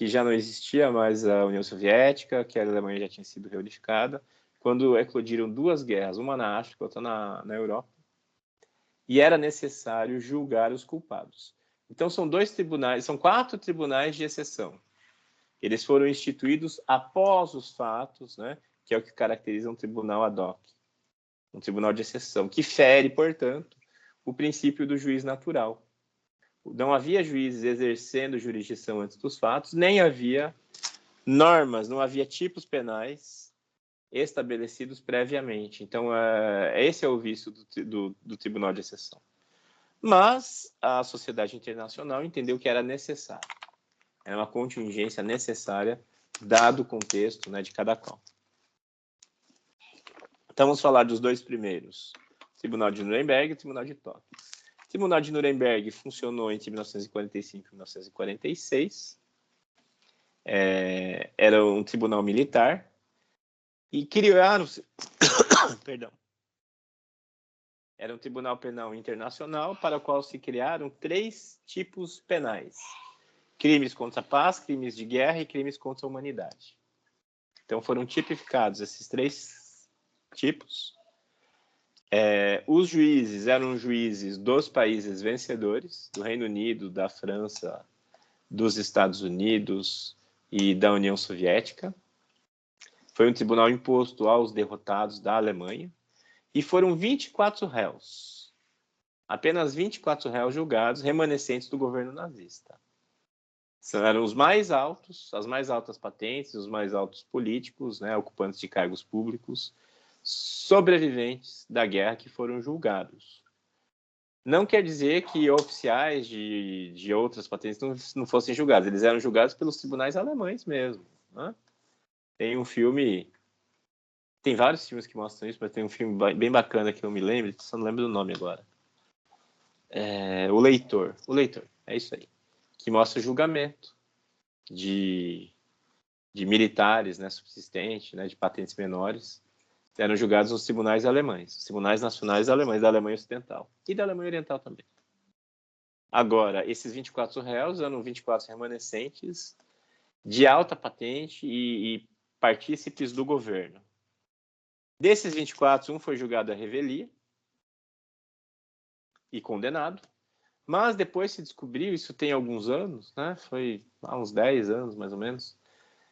já não existia mais a União Soviética, que a Alemanha já tinha sido reunificada, quando eclodiram 2 guerras, uma na África, outra na Europa, e era necessário julgar os culpados. Então são 4 tribunais de exceção. Eles foram instituídos após os fatos, né, que é o que caracteriza um tribunal ad hoc, um tribunal de exceção, que fere, portanto, o princípio do juiz natural. Não havia juízes exercendo jurisdição antes dos fatos, nem havia normas, não havia tipos penais estabelecidos previamente. Então, esse é o vício do Tribunal de Exceção. Mas a sociedade internacional entendeu que era necessário. Era uma contingência necessária, dado o contexto, né, de cada qual. Então, vamos falar dos 2 primeiros. Tribunal de Nuremberg e Tribunal de Tóquio. O Tribunal de Nuremberg funcionou entre 1945 e 1946. Era um tribunal militar. E criaram-se... Perdão. Era um tribunal penal internacional para o qual se criaram 3 tipos penais. Crimes contra a paz, crimes de guerra e crimes contra a humanidade. Então foram tipificados esses 3 tipos. Os juízes eram juízes dos países vencedores, do Reino Unido, da França, dos Estados Unidos e da União Soviética. Foi um tribunal imposto aos derrotados da Alemanha. E foram 24 réus. Apenas 24 réus julgados, remanescentes do governo nazista. Eram os mais altos, as mais altas patentes, os mais altos políticos, né, ocupantes de cargos públicos, sobreviventes da guerra que foram julgados. Não quer dizer que oficiais de outras patentes não fossem julgados. Eles eram julgados pelos tribunais alemães mesmo. Né? Tem um filme... Tem vários filmes que mostram isso, mas tem um filme bem bacana que eu me lembro, só não lembro do nome agora. O Leitor, é isso aí. Que mostra o julgamento de militares, né, subsistentes, né, de patentes menores, eram julgados nos tribunais alemães, os tribunais nacionais alemães, da Alemanha Ocidental e da Alemanha Oriental também. Agora, esses 24 réus eram 24 remanescentes de alta patente e partícipes do governo. Desses 24, um foi julgado à revelia e condenado, mas depois se descobriu, isso tem alguns anos, né? Foi há uns 10 anos mais ou menos,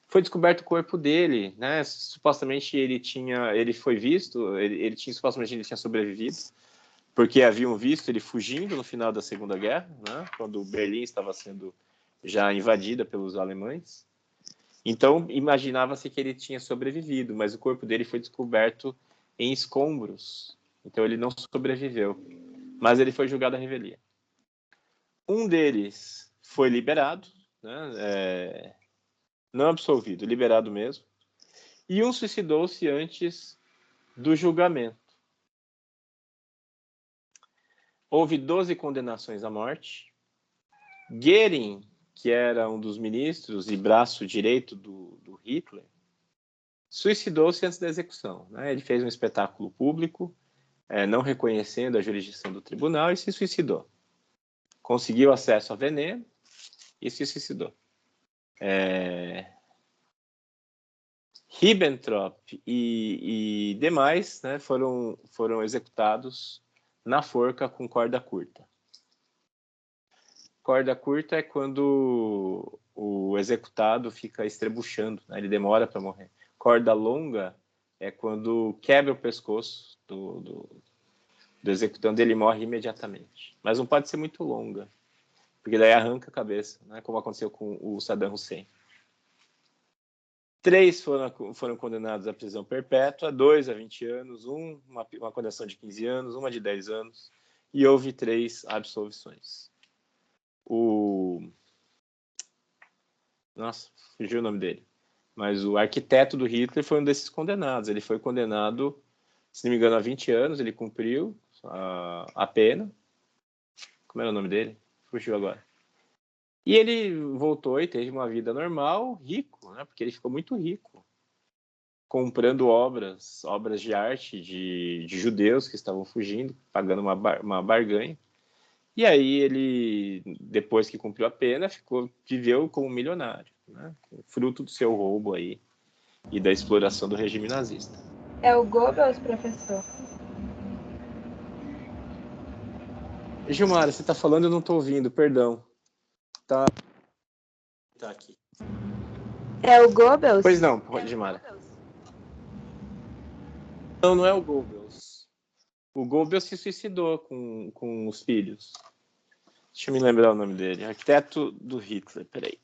foi descoberto o corpo dele, né? Supostamente ele foi visto, supostamente ele tinha sobrevivido, porque haviam visto ele fugindo no final da Segunda Guerra, né? Quando Berlim estava sendo já invadida pelos alemães. Então, imaginava-se que ele tinha sobrevivido, mas o corpo dele foi descoberto em escombros. Então, ele não sobreviveu. Mas ele foi julgado à revelia. Um deles foi liberado, né? Não absolvido, liberado mesmo. E um suicidou-se antes do julgamento. houve 12 condenações à morte. Goering, que era um dos ministros e braço direito do Hitler, suicidou-se antes da execução, né? Ele fez um espetáculo público, não reconhecendo a jurisdição do tribunal, e se suicidou. Conseguiu acesso a veneno e se suicidou. Ribbentrop e demais, né, foram executados na forca com corda curta. Corda curta é quando o executado fica estrebuchando, né, ele demora para morrer. Corda longa é quando quebra o pescoço do executando, ele morre imediatamente. Mas não pode ser muito longa, porque daí arranca a cabeça, né, como aconteceu com o Saddam Hussein. 3 foram condenados à prisão perpétua, 2 a 20 anos, uma condenação de 15 anos, uma de 10 anos, e houve 3 absolvições. Nossa, fugiu o nome dele. Mas o arquiteto do Hitler foi um desses condenados. Ele foi condenado, se não me engano, a 20 anos, ele cumpriu a pena. Como era o nome dele? Fugiu agora. E ele voltou e teve uma vida normal, rico, né? Porque ele ficou muito rico, comprando obras de arte de judeus que estavam fugindo, pagando uma barganha. E aí ele, depois que cumpriu a pena, viveu como milionário, né? Fruto do seu roubo aí e da exploração do regime nazista. É o Goebbels, professor? Gilmara, você está falando e eu não estou ouvindo, perdão. Tá aqui. É o Goebbels? Pois não, Gilmara. Não é o Goebbels. O Goebbels se suicidou com os filhos. Deixa eu me lembrar o nome dele. Arquiteto do Hitler, peraí.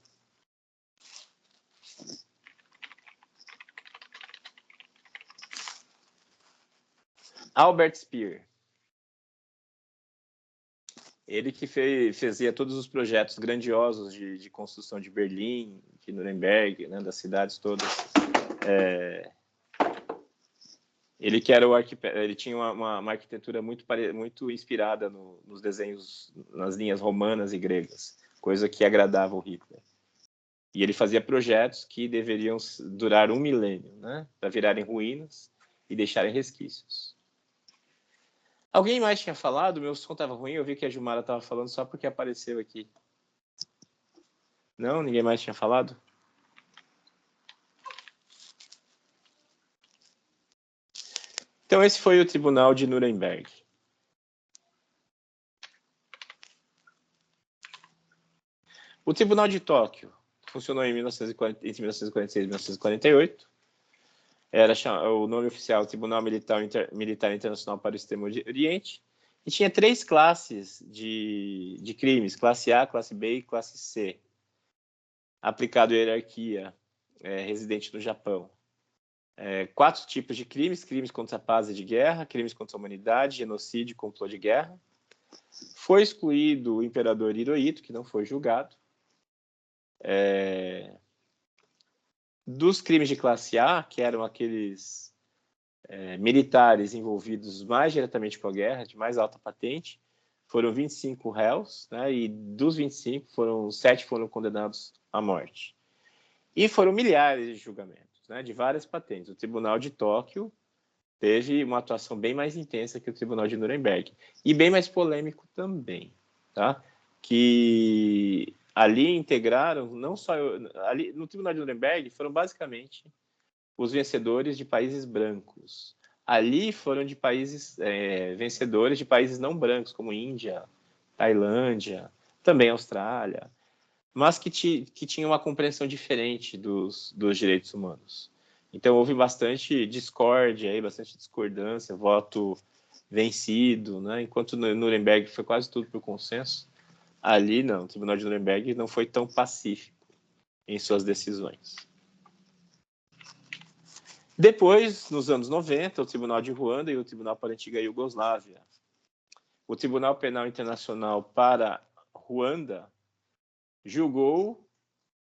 Albert Speer. Ele que fazia todos os projetos grandiosos de construção de Berlim, de Nuremberg, né, das cidades todas. Ele que era o arquiteto, ele tinha uma arquitetura muito inspirada nos desenhos, nas linhas romanas e gregas, coisa que agradava o Hitler. E ele fazia projetos que deveriam durar 1 milênio, né, para virarem ruínas e deixarem resquícios. Alguém mais tinha falado? Meu som estava ruim, eu vi que a Gilmara estava falando só porque apareceu aqui. Não? Ninguém mais tinha falado? Então, esse foi o Tribunal de Nuremberg. O Tribunal de Tóquio funcionou entre 1946 e 1948. Era o nome oficial Tribunal Militar Internacional para o Extremo Oriente. E tinha 3 classes de crimes, classe A, classe B e classe C, aplicado a hierarquia residente no Japão. 4 tipos de crimes: crimes contra a paz e de guerra, crimes contra a humanidade, genocídio e complô de guerra. Foi excluído o imperador Hirohito, que não foi julgado. Dos crimes de classe A, que eram aqueles militares envolvidos mais diretamente com a guerra, de mais alta patente, foram 25 réus, né, e dos 25, 7 foram condenados à morte. E foram milhares de julgamentos, né, de várias patentes. O Tribunal de Tóquio teve uma atuação bem mais intensa que o Tribunal de Nuremberg. E bem mais polêmico também, tá? Que ali integraram, não só... Ali, no Tribunal de Nuremberg foram basicamente os vencedores de países brancos. Ali foram de países vencedores de países não brancos, como Índia, Tailândia, também Austrália, mas que tinham uma compreensão diferente dos direitos humanos. Então, houve bastante discórdia, bastante discordância, voto vencido, né? Enquanto no Nuremberg foi quase tudo por consenso, ali não, o Tribunal de Nuremberg não foi tão pacífico em suas decisões. Depois, nos anos 90, o Tribunal de Ruanda e o Tribunal para a Antiga Iugoslávia. O Tribunal Penal Internacional para Ruanda julgou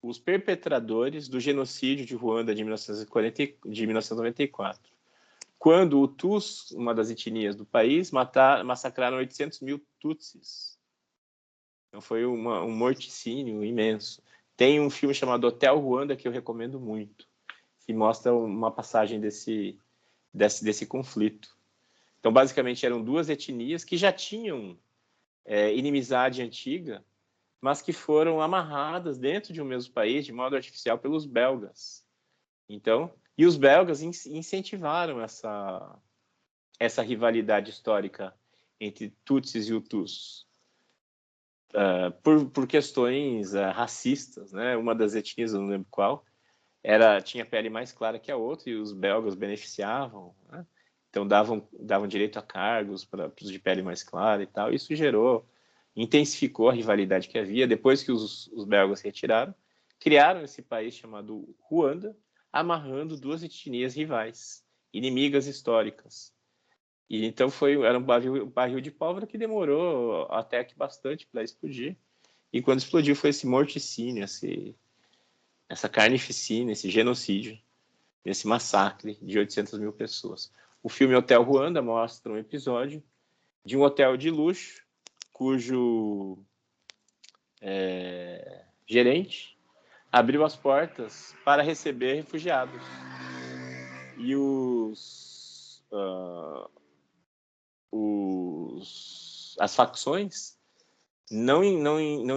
os perpetradores do genocídio de Ruanda de 1994, quando os Hutus, uma das etnias do país, massacraram 800 mil Tutsis. Então foi um morticínio imenso. Tem um filme chamado Hotel Ruanda que eu recomendo muito, que mostra uma passagem desse conflito. Então, basicamente, eram duas etnias que já tinham inimizade antiga, mas que foram amarradas dentro de um mesmo país, de modo artificial, pelos belgas. Então, e os belgas incentivaram essa rivalidade histórica entre Tutsis e Hutus, por questões racistas, né? Uma das etnias, eu não lembro qual, tinha pele mais clara que a outra, e os belgas beneficiavam, né? Então davam direito a cargos para os de pele mais clara e tal. Isso intensificou a rivalidade que havia. Depois que os belgas se retiraram, criaram esse país chamado Ruanda, amarrando duas etnias rivais, inimigas históricas. E então era um barril de pólvora que demorou até que bastante para explodir. E quando explodiu foi esse morticínio, essa carnificina, esse genocídio, esse massacre de 800 mil pessoas. O filme Hotel Ruanda mostra um episódio de um hotel de luxo cujo gerente abriu as portas para receber refugiados. E as facções não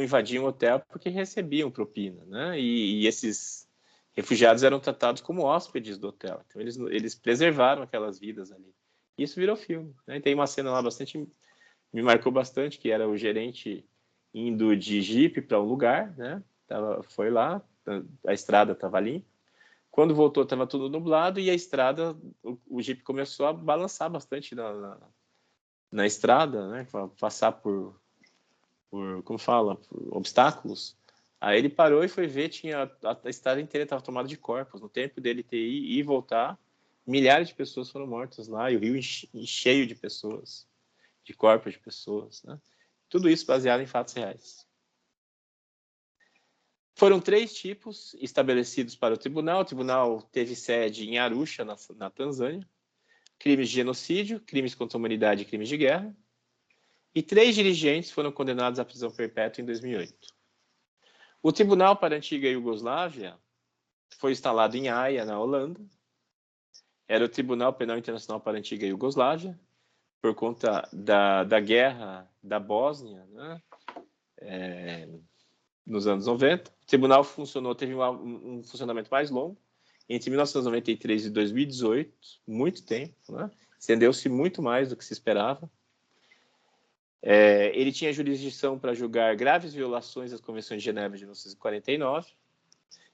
invadiam o hotel porque recebiam propina, né? E esses refugiados eram tratados como hóspedes do hotel. Então, eles preservaram aquelas vidas ali. E isso virou filme, né? E tem uma cena lá me marcou bastante, que era o gerente indo de jipe para um lugar, né? Foi lá, a estrada estava limpa. Quando voltou, estava tudo nublado e a estrada, o jipe começou a balançar bastante na estrada, né? Passar por como fala, por obstáculos. Aí ele parou e foi ver, a estrada inteira estava tomada de corpos. No tempo dele ir e voltar, milhares de pessoas foram mortas lá, e o rio cheio de pessoas, de corpos de pessoas, né? Tudo isso baseado em fatos reais. Foram 3 tipos estabelecidos para o tribunal. O tribunal teve sede em Arusha, na Tanzânia. Crimes de genocídio, crimes contra a humanidade e crimes de guerra. E 3 dirigentes foram condenados à prisão perpétua em 2008. O Tribunal para a Antiga Iugoslávia foi instalado em Haia, na Holanda. Era o Tribunal Penal Internacional para a Antiga Iugoslávia, por conta da guerra da Bósnia, né? Nos anos 90. O tribunal teve um funcionamento mais longo, entre 1993 e 2018, muito tempo, né? Estendeu-se muito mais do que se esperava. Ele tinha jurisdição para julgar graves violações às Convenções de Genebra de 1949,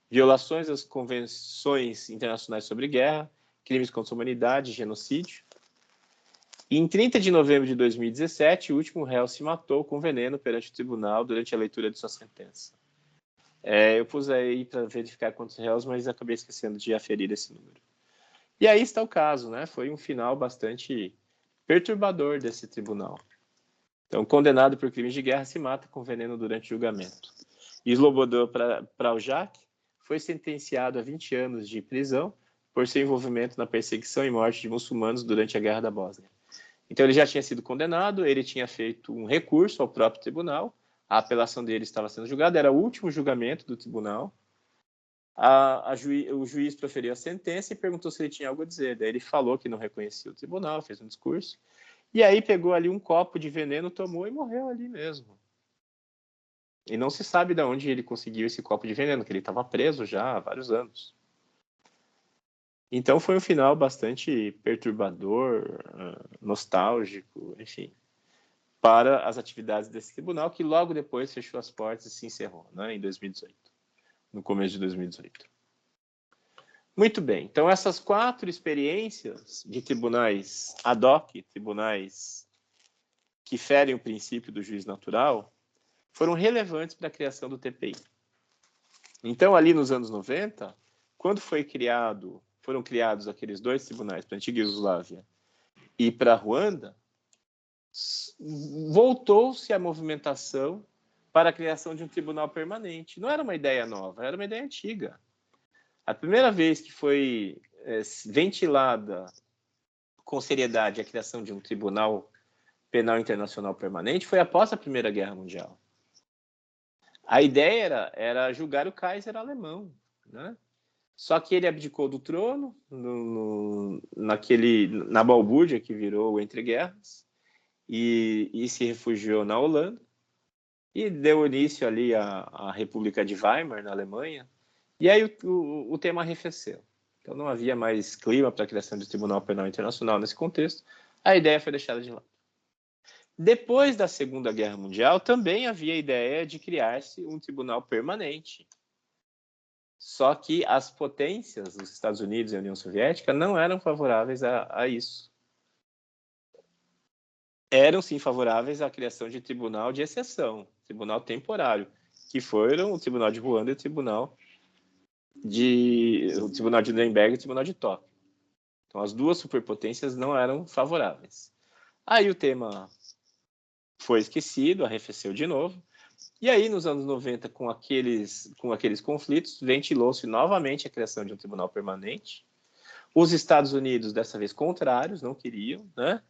violações às Convenções Internacionais sobre Guerra, crimes contra a humanidade, genocídio. E em 30 de novembro de 2017, o último réu se matou com veneno perante o tribunal durante a leitura de sua sentença. Eu pus aí para verificar quantos réus, mas acabei esquecendo de aferir esse número. E aí está o caso, né? Foi um final bastante perturbador desse tribunal. Então, condenado por crimes de guerra, se mata com veneno durante o julgamento. E Slobodan Praljak foi sentenciado a 20 anos de prisão por seu envolvimento na perseguição e morte de muçulmanos durante a Guerra da Bósnia. Então, ele já tinha sido condenado, ele tinha feito um recurso ao próprio tribunal, a apelação dele estava sendo julgada, era o último julgamento do tribunal. O juiz proferiu a sentença e perguntou se ele tinha algo a dizer. Daí ele falou que não reconhecia o tribunal, fez um discurso, e aí pegou ali um copo de veneno, tomou e morreu ali mesmo. E não se sabe de onde ele conseguiu esse copo de veneno, que ele estava preso já há vários anos. Então foi um final bastante perturbador, nostálgico, enfim, para as atividades desse tribunal, que logo depois fechou as portas e se encerrou, né, em 2018, no começo de 2018. Muito bem, então essas 4 experiências de tribunais ad hoc, tribunais que ferem o princípio do juiz natural, foram relevantes para a criação do TPI. Então, ali nos anos 90, quando foram criados aqueles 2 tribunais, para a Antiga Iugoslávia e para a Ruanda, voltou-se a movimentação para a criação de um tribunal permanente. Não era uma ideia nova, era uma ideia antiga. A primeira vez que foi ventilada com seriedade a criação de um Tribunal Penal Internacional Permanente foi após a Primeira Guerra Mundial. A ideia era julgar o Kaiser alemão, né? Só que ele abdicou do trono na balbúrdia que virou o Entre Guerras e se refugiou na Holanda e deu início ali à República de Weimar, na Alemanha, e aí o tema arrefeceu. Então não havia mais clima para a criação do Tribunal Penal Internacional nesse contexto, a ideia foi deixada de lado. Depois da Segunda Guerra Mundial, também havia a ideia de criar-se um tribunal permanente. Só que as potências, os Estados Unidos e a União Soviética, não eram favoráveis a isso. Eram, sim, favoráveis à criação de tribunal de exceção, tribunal temporário, que foram o Tribunal de Ruanda e o Tribunal de Nuremberg e o Tribunal de Tóquio. Então, as duas superpotências não eram favoráveis. Aí o tema foi esquecido, arrefeceu de novo. E aí, nos anos 90, com aqueles conflitos, ventilou-se novamente a criação de um tribunal permanente. Os Estados Unidos, dessa vez, contrários, não queriam, né?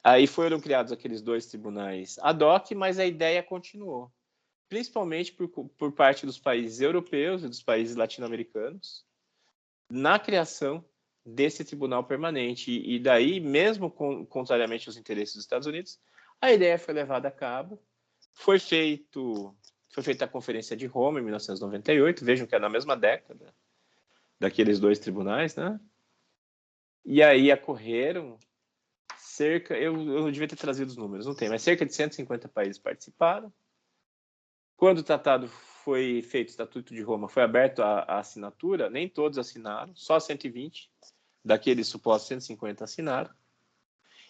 Aí foram criados aqueles dois tribunais ad hoc, mas a ideia continuou, principalmente por parte dos países europeus e dos países latino-americanos, na criação desse tribunal permanente. E daí, mesmo contrariamente aos interesses dos Estados Unidos, a ideia foi levada a cabo. Foi feita a Conferência de Roma, em 1998, vejam que é na mesma década daqueles dois tribunais, né? E aí ocorreram eu devia ter trazido os números, não tem, mas cerca de 150 países participaram. Quando o tratado foi feito, o Estatuto de Roma, foi aberto a assinatura, nem todos assinaram, só 120 daqueles supostos 150 assinaram.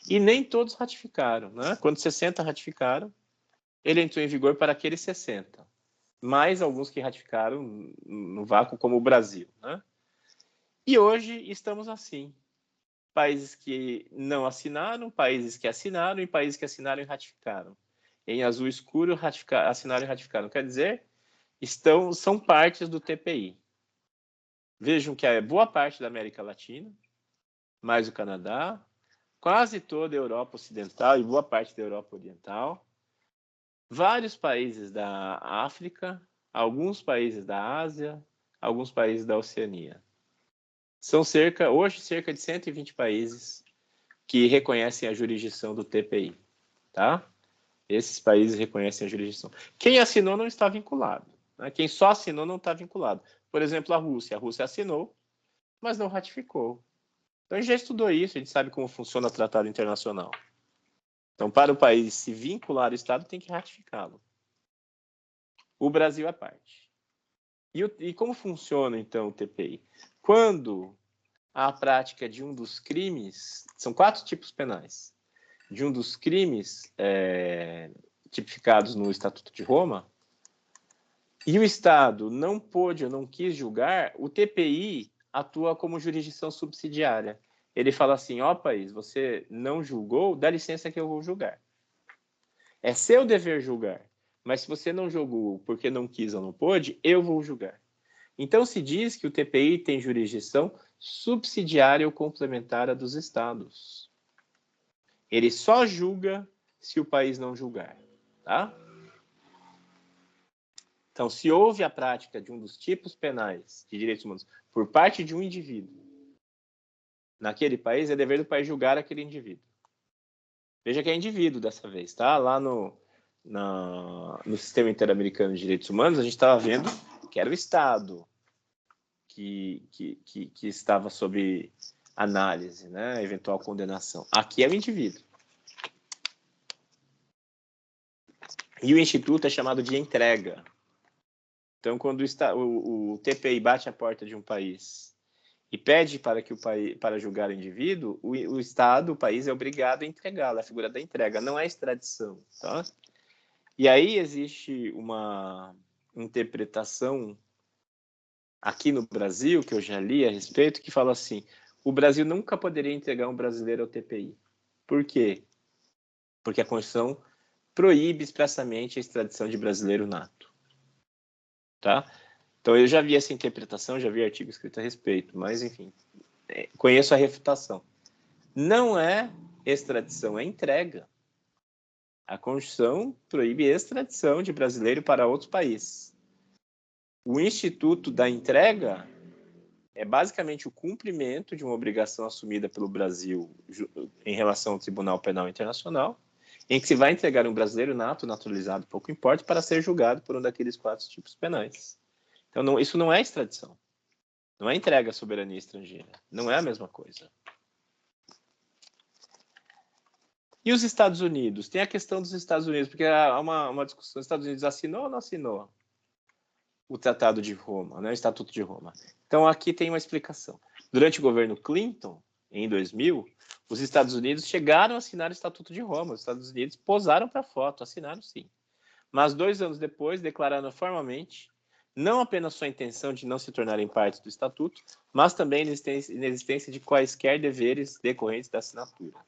E nem todos ratificaram, né? Quando 60 ratificaram, ele entrou em vigor para aqueles 60. Mais alguns que ratificaram no vácuo, como o Brasil, né? E hoje estamos assim. Países que não assinaram, países que assinaram e países que assinaram e ratificaram. Em azul escuro, assinaram e ratificaram. Quer dizer, são partes do TPI. Vejam que é boa parte da América Latina, mais o Canadá, quase toda a Europa Ocidental e boa parte da Europa Oriental, vários países da África, alguns países da Ásia, alguns países da Oceania. São hoje cerca de 120 países que reconhecem a jurisdição do TPI, tá? Esses países reconhecem a jurisdição. Quem assinou não está vinculado, né? Quem só assinou não está vinculado. Por exemplo, a Rússia assinou, mas não ratificou. Então, a gente já estudou isso, a gente sabe como funciona o tratado internacional. Então, para o país se vincular ao Estado, tem que ratificá-lo. O Brasil é parte. E como funciona, então, o TPI? Quando a prática de um dos crimes, são 4 tipos penais, de um dos crimes tipificados no Estatuto de Roma, e o Estado não pôde ou não quis julgar, o TPI atua como jurisdição subsidiária. Ele fala assim, país, você não julgou, dá licença que eu vou julgar. É seu dever julgar, mas se você não julgou porque não quis ou não pôde, eu vou julgar. Então se diz que o TPI tem jurisdição subsidiária ou complementar à dos Estados. Ele só julga se o país não julgar, tá? Então, se houve a prática de um dos tipos penais de direitos humanos por parte de um indivíduo naquele país, é dever do país julgar aquele indivíduo. Veja que é indivíduo dessa vez, tá? Lá no Sistema Interamericano de Direitos Humanos, a gente estava vendo que era o Estado que estava sob análise, né? Eventual condenação. Aqui é o indivíduo. E o Instituto é chamado de entrega. Então, quando o TPI bate a porta de um país e pede para julgar o indivíduo, o Estado, o país, é obrigado a entregá-lo, a figura da entrega, não é extradição. Tá? E aí existe uma interpretação aqui no Brasil, que eu já li a respeito, que fala assim, o Brasil nunca poderia entregar um brasileiro ao TPI. Por quê? Porque a Constituição proíbe expressamente a extradição de brasileiro nato. Tá? Então, eu já vi essa interpretação, já vi artigo escrito a respeito, mas, enfim, conheço a refutação. Não é extradição, é entrega. A Constituição proíbe extradição de brasileiro para outro país. O instituto da entrega é basicamente o cumprimento de uma obrigação assumida pelo Brasil em relação ao Tribunal Penal Internacional, em que se vai entregar um brasileiro nato, naturalizado, pouco importa, para ser julgado por um daqueles 4 tipos penais. Então, não, isso não é extradição. Não é entrega à soberania estrangeira. Não é a mesma coisa. E os Estados Unidos? Tem a questão dos Estados Unidos, porque há uma discussão. Os Estados Unidos assinou ou não assinou o Tratado de Roma, né? O Estatuto de Roma? Então, aqui tem uma explicação. Durante o governo Clinton, em 2000, os Estados Unidos chegaram a assinar o Estatuto de Roma. Os Estados Unidos posaram para a foto, assinaram sim. Mas 2 anos depois, declararam formalmente não apenas sua intenção de não se tornarem parte do Estatuto, mas também inexistência de quaisquer deveres decorrentes da assinatura.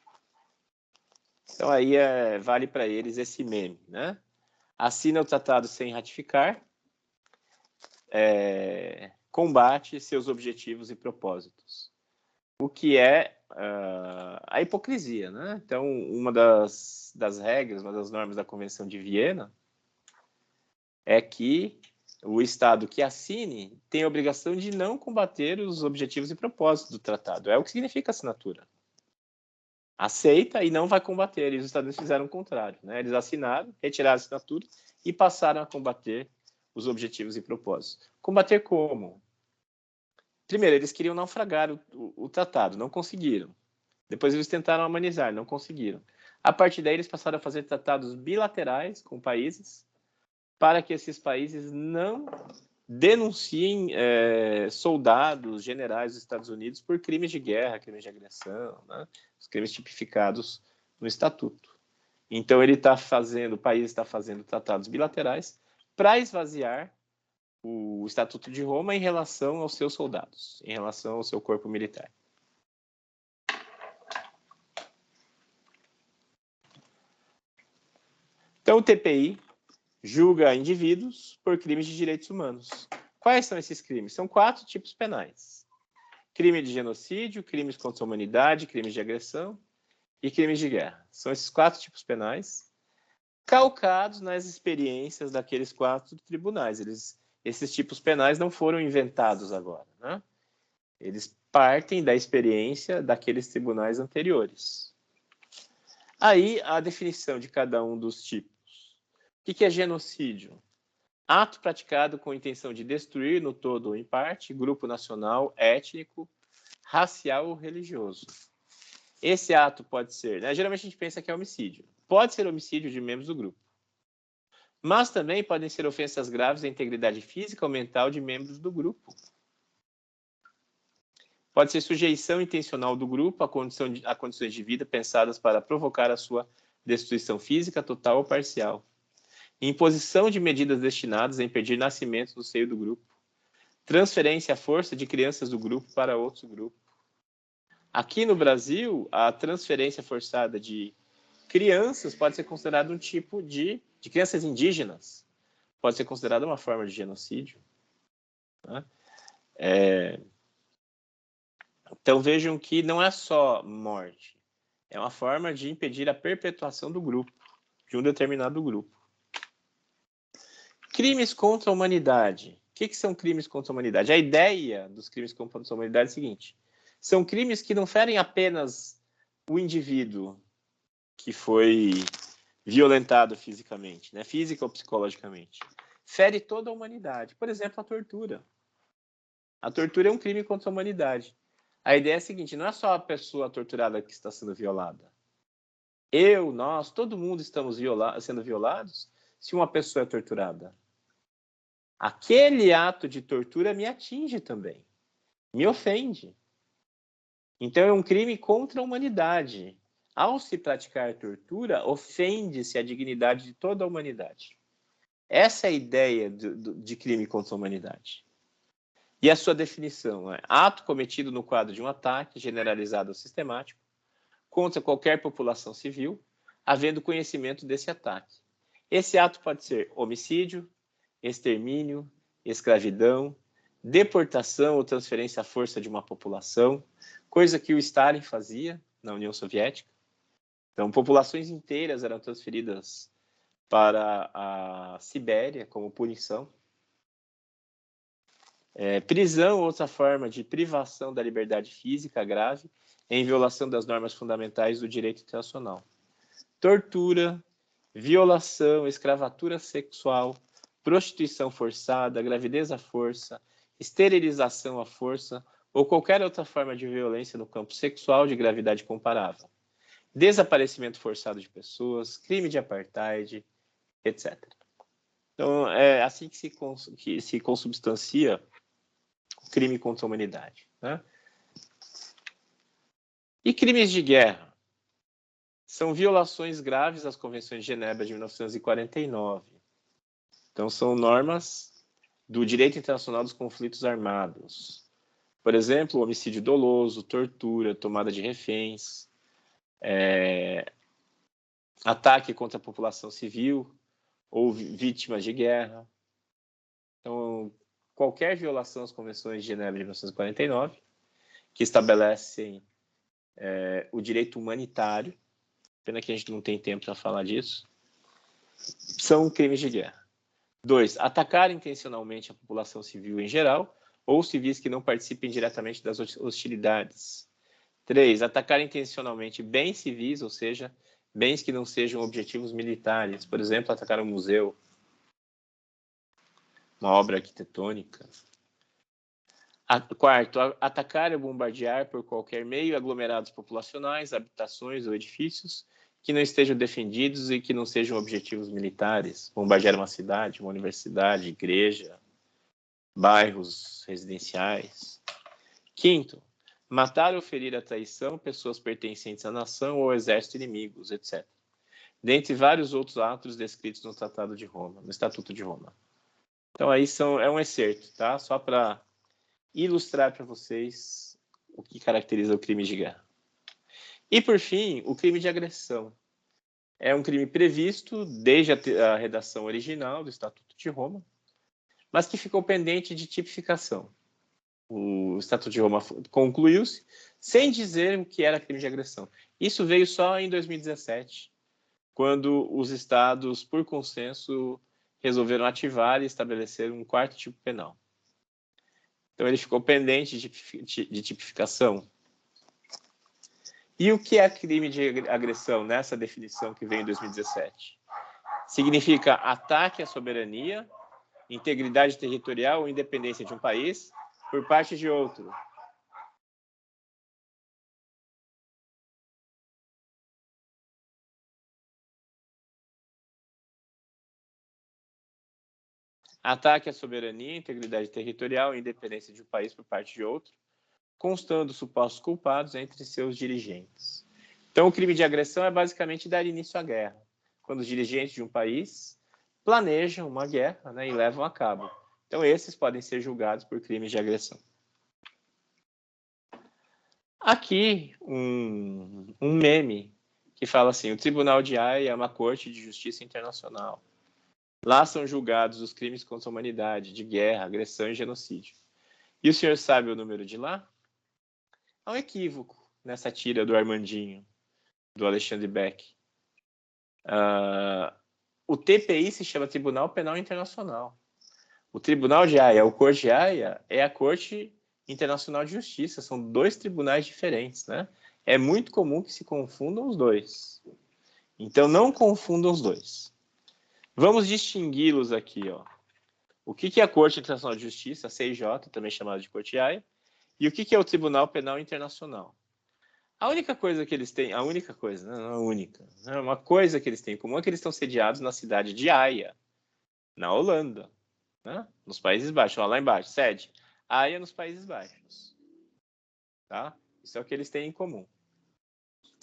Então aí vale para eles esse meme, né? Assina o tratado sem ratificar, combate seus objetivos e propósitos. O que é a hipocrisia, né? Então, uma das regras, uma das normas da Convenção de Viena é que o Estado que assine tem a obrigação de não combater os objetivos e propósitos do tratado. É o que significa assinatura. Aceita e não vai combater. E os Estados Unidos fizeram o contrário, né? Eles assinaram, retiraram a assinatura e passaram a combater os objetivos e propósitos. Combater como? Primeiro, eles queriam naufragar o tratado, não conseguiram. Depois eles tentaram amenizar, não conseguiram. A partir daí, eles passaram a fazer tratados bilaterais com países para que esses países não denunciem soldados, generais dos Estados Unidos por crimes de guerra, crimes de agressão, né? Os crimes tipificados no Estatuto. Então, o país está fazendo tratados bilaterais para esvaziar o Estatuto de Roma em relação aos seus soldados, em relação ao seu corpo militar. Então, o TPI julga indivíduos por crimes de direitos humanos. Quais são esses crimes? São 4 tipos penais. Crime de genocídio, crimes contra a humanidade, crimes de agressão e crimes de guerra. São esses 4 tipos penais, calcados nas experiências daqueles 4 tribunais. Esses tipos penais não foram inventados agora, né? Eles partem da experiência daqueles tribunais anteriores. Aí, a definição de cada um dos tipos. O que é genocídio? Ato praticado com a intenção de destruir no todo ou em parte grupo nacional, étnico, racial ou religioso. Esse ato pode ser, né? Geralmente a gente pensa que é homicídio. Pode ser homicídio de membros do grupo. Mas também podem ser ofensas graves à integridade física ou mental de membros do grupo. Pode ser sujeição intencional do grupo a condições de vida pensadas para provocar a sua destruição física, total ou parcial. Imposição de medidas destinadas a impedir nascimento no seio do grupo. Transferência à força de crianças do grupo para outro grupo. Aqui no Brasil, a transferência forçada de crianças pode ser considerada um tipo de crianças indígenas. Pode ser considerada uma forma de genocídio. Né? Então vejam que não é só morte. É uma forma de impedir a perpetuação do grupo, de um determinado grupo. Crimes contra a humanidade. O que são crimes contra a humanidade? A ideia dos crimes contra a humanidade é a seguinte: são crimes que não ferem apenas o indivíduo que foi violentado fisicamente, né? Física ou psicologicamente. Fere toda a humanidade. Por exemplo, a tortura. A tortura é um crime contra a humanidade. A ideia é a seguinte: não é só a pessoa torturada que está sendo violada. Nós, todo mundo estamos sendo violados se uma pessoa é torturada. Aquele ato de tortura me atinge também, me ofende. Então é um crime contra a humanidade. Ao se praticar tortura, ofende-se a dignidade de toda a humanidade. Essa é a ideia de crime contra a humanidade. E a sua definição é ato cometido no quadro de um ataque generalizado ou sistemático contra qualquer população civil, havendo conhecimento desse ataque. Esse ato pode ser homicídio, extermínio, escravidão, deportação ou transferência à força de uma população, coisa que o Stalin fazia, na União Soviética. Então, populações inteiras eram transferidas para a Sibéria como punição. Prisão, outra forma de privação da liberdade física grave, em violação das normas fundamentais do direito internacional. Tortura, violação, escravatura sexual, prostituição forçada, gravidez à força, esterilização à força ou qualquer outra forma de violência no campo sexual de gravidade comparável. Desaparecimento forçado de pessoas, crime de apartheid, etc. Então, é assim que se consubstancia o crime contra a humanidade, né? E crimes de guerra? São violações graves às Convenções de Genebra de 1949. Então, são normas do direito internacional dos conflitos armados. Por exemplo, homicídio doloso, tortura, tomada de reféns, ataque contra a população civil ou vítimas de guerra. Então, qualquer violação às Convenções de Genebra de 1949, que estabelecem o direito humanitário, pena que a gente não tem tempo para falar disso, são crimes de guerra. 2. Atacar intencionalmente a população civil em geral ou civis que não participem diretamente das hostilidades. 3. Atacar intencionalmente bens civis, ou seja, bens que não sejam objetivos militares. Por exemplo, atacar um museu, uma obra arquitetônica. 4. Atacar ou bombardear por qualquer meio aglomerados populacionais, habitações ou edifícios que não estejam defendidos e que não sejam objetivos militares. Bombardear uma cidade, uma universidade, igreja, bairros residenciais. 5. Matar ou ferir a traição pessoas pertencentes à nação ou ao exército inimigos, etc. Dentre vários outros atos descritos no Tratado de Roma, no Estatuto de Roma. Então, aí é um excerto, tá? Só para ilustrar para vocês o que caracteriza o crime de guerra. E, por fim, o crime de agressão. É um crime previsto desde a redação original do Estatuto de Roma, mas que ficou pendente de tipificação. O Estatuto de Roma concluiu-se sem dizer o que era crime de agressão. Isso veio só em 2017, quando os estados, por consenso, resolveram ativar e estabelecer um quarto tipo penal. Então, ele ficou pendente de tipificação. E o que é crime de agressão nessa definição que veio em 2017? Significa ataque à soberania, integridade territorial ou independência de um país por parte de outro. Ataque à soberania, integridade territorial e independência de um país por parte de outro, constando supostos culpados entre seus dirigentes. Então, o crime de agressão é basicamente dar início à guerra, quando os dirigentes de um país planejam uma guerra, né, e levam a cabo. Então, esses podem ser julgados por crimes de agressão. Aqui, um meme que fala assim: o Tribunal de Haia é uma corte de justiça internacional. Lá são julgados os crimes contra a humanidade, de guerra, agressão e genocídio. E o senhor sabe o número de lá? Há um equívoco nessa tira do Armandinho, do Alexandre Beck. O TPI se chama Tribunal Penal Internacional. O Tribunal de Haia, o Corte de Haia, é a Corte Internacional de Justiça. São dois tribunais diferentes, né? É muito comum que se confundam os dois. Então, não confundam os dois. Vamos distingui-los aqui, ó. O que é a Corte Internacional de Justiça, a CIJ, também chamada de Corte de Haia, e o que é o Tribunal Penal Internacional. A única coisa que eles têm, uma coisa que eles têm em comum é que eles estão sediados na cidade de Haia, na Holanda, né? Nos Países Baixos, ó, lá embaixo, sede, Haia nos Países Baixos, tá? Isso é o que eles têm em comum.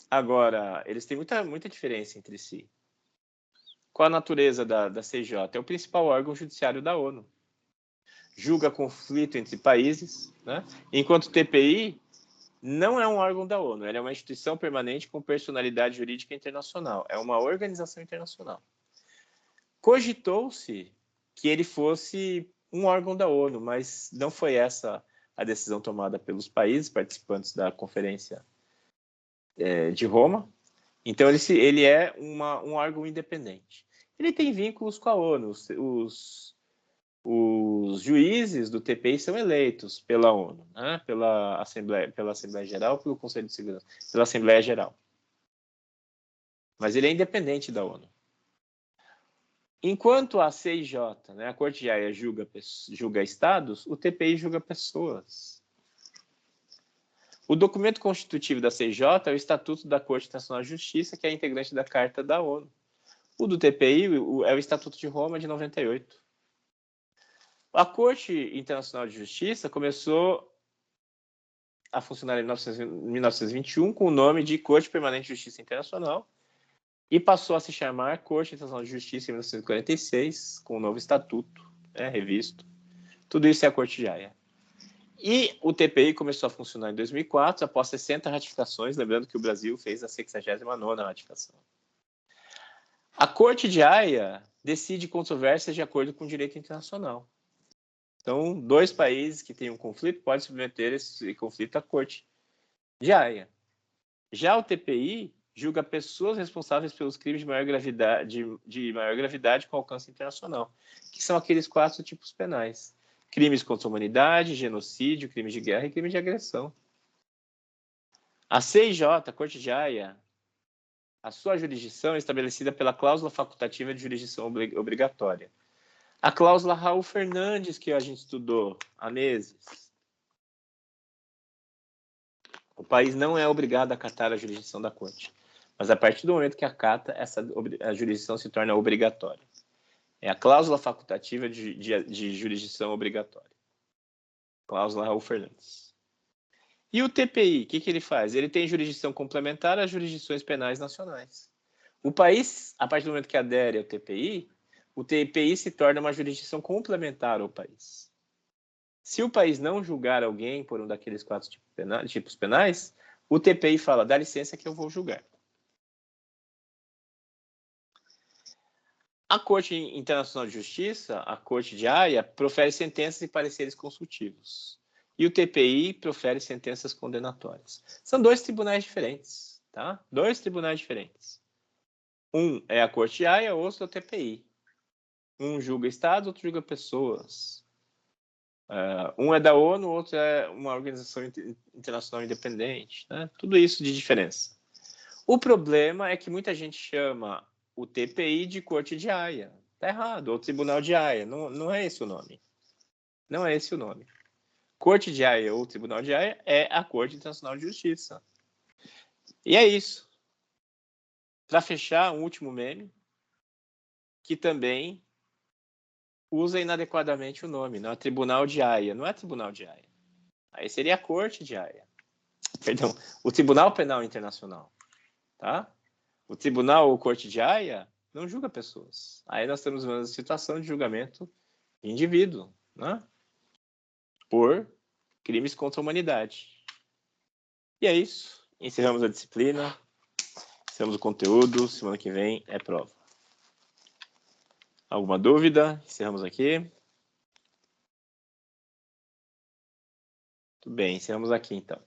Agora, eles têm muita diferença entre si. Qual a natureza da CIJ? É o principal órgão judiciário da ONU. Julga conflito entre países, né? Enquanto o TPI não é um órgão da ONU, ele é uma instituição permanente com personalidade jurídica internacional, é uma organização internacional. Cogitou-se que ele fosse um órgão da ONU, mas não foi essa a decisão tomada pelos países participantes da Conferência de Roma. Então, ele é um órgão independente. Ele tem vínculos com a ONU. Os juízes do TPI são eleitos pela ONU, né? pela Assembleia Geral, pelo Conselho de Segurança, pela Assembleia Geral. Mas ele é independente da ONU. Enquanto a CIJ, né, a Corte de Haia, julga estados, o TPI julga pessoas. O documento constitutivo da CIJ é o Estatuto da Corte Internacional de Justiça, que é integrante da Carta da ONU. O do TPI é o Estatuto de Roma, de 98. A Corte Internacional de Justiça começou a funcionar em 1921 com o nome de Corte Permanente de Justiça Internacional e passou a se chamar Corte Internacional de Justiça em 1946, com o novo estatuto, revisto. Tudo isso é a Corte de Haia. E o TPI começou a funcionar em 2004, após 60 ratificações, lembrando que o Brasil fez a 69ª ratificação. A Corte de Haia decide controvérsias de acordo com o direito internacional. Então, 2 países que têm um conflito podem submeter esse conflito à Corte de Haia. Já o TPI julga pessoas responsáveis pelos crimes de maior gravidade com alcance internacional, que são aqueles 4 tipos penais: crimes contra a humanidade, genocídio, crimes de guerra e crime de agressão. A CIJ, a Corte de Haia, a sua jurisdição é estabelecida pela cláusula facultativa de jurisdição obrigatória. A cláusula Raul Fernandes, que a gente estudou há meses. O país não é obrigado a acatar a jurisdição da Corte, mas a partir do momento que acata, a jurisdição se torna obrigatória. É a cláusula facultativa de jurisdição obrigatória. Cláusula Raul Fernandes. E o TPI, o que ele faz? Ele tem jurisdição complementar às jurisdições penais nacionais. O país, a partir do momento que adere ao TPI, o TPI se torna uma jurisdição complementar ao país. Se o país não julgar alguém por um daqueles 4 tipos penais, o TPI fala: dá licença que eu vou julgar. A Corte Internacional de Justiça, a Corte de Haia, profere sentenças e pareceres consultivos. E o TPI profere sentenças condenatórias. São 2 tribunais diferentes, tá? 2 tribunais diferentes. Um é a Corte de Haia, outro é o TPI. Um julga estados, outro julga pessoas. Um é da ONU, outro é uma organização internacional independente, né? Tudo isso de diferença. O problema é que muita gente chama o TPI de Corte de Haia. Está errado, ou Tribunal de Haia. Não é esse o nome. Não é esse o nome. Corte de Haia ou Tribunal de Haia é a Corte Internacional de Justiça. E é isso. Para fechar, um último meme, que também usa inadequadamente o nome. Não é Tribunal de Haia. Não é Tribunal de Haia. Aí seria a Corte de Haia. Perdão, o Tribunal Penal Internacional. Tá? O Tribunal ou Corte de Haia não julga pessoas. Aí nós temos uma situação de julgamento de indivíduo, né? Por crimes contra a humanidade. E é isso. Encerramos a disciplina. Encerramos o conteúdo. Semana que vem é prova. Alguma dúvida? Encerramos aqui. Tudo bem, encerramos aqui então.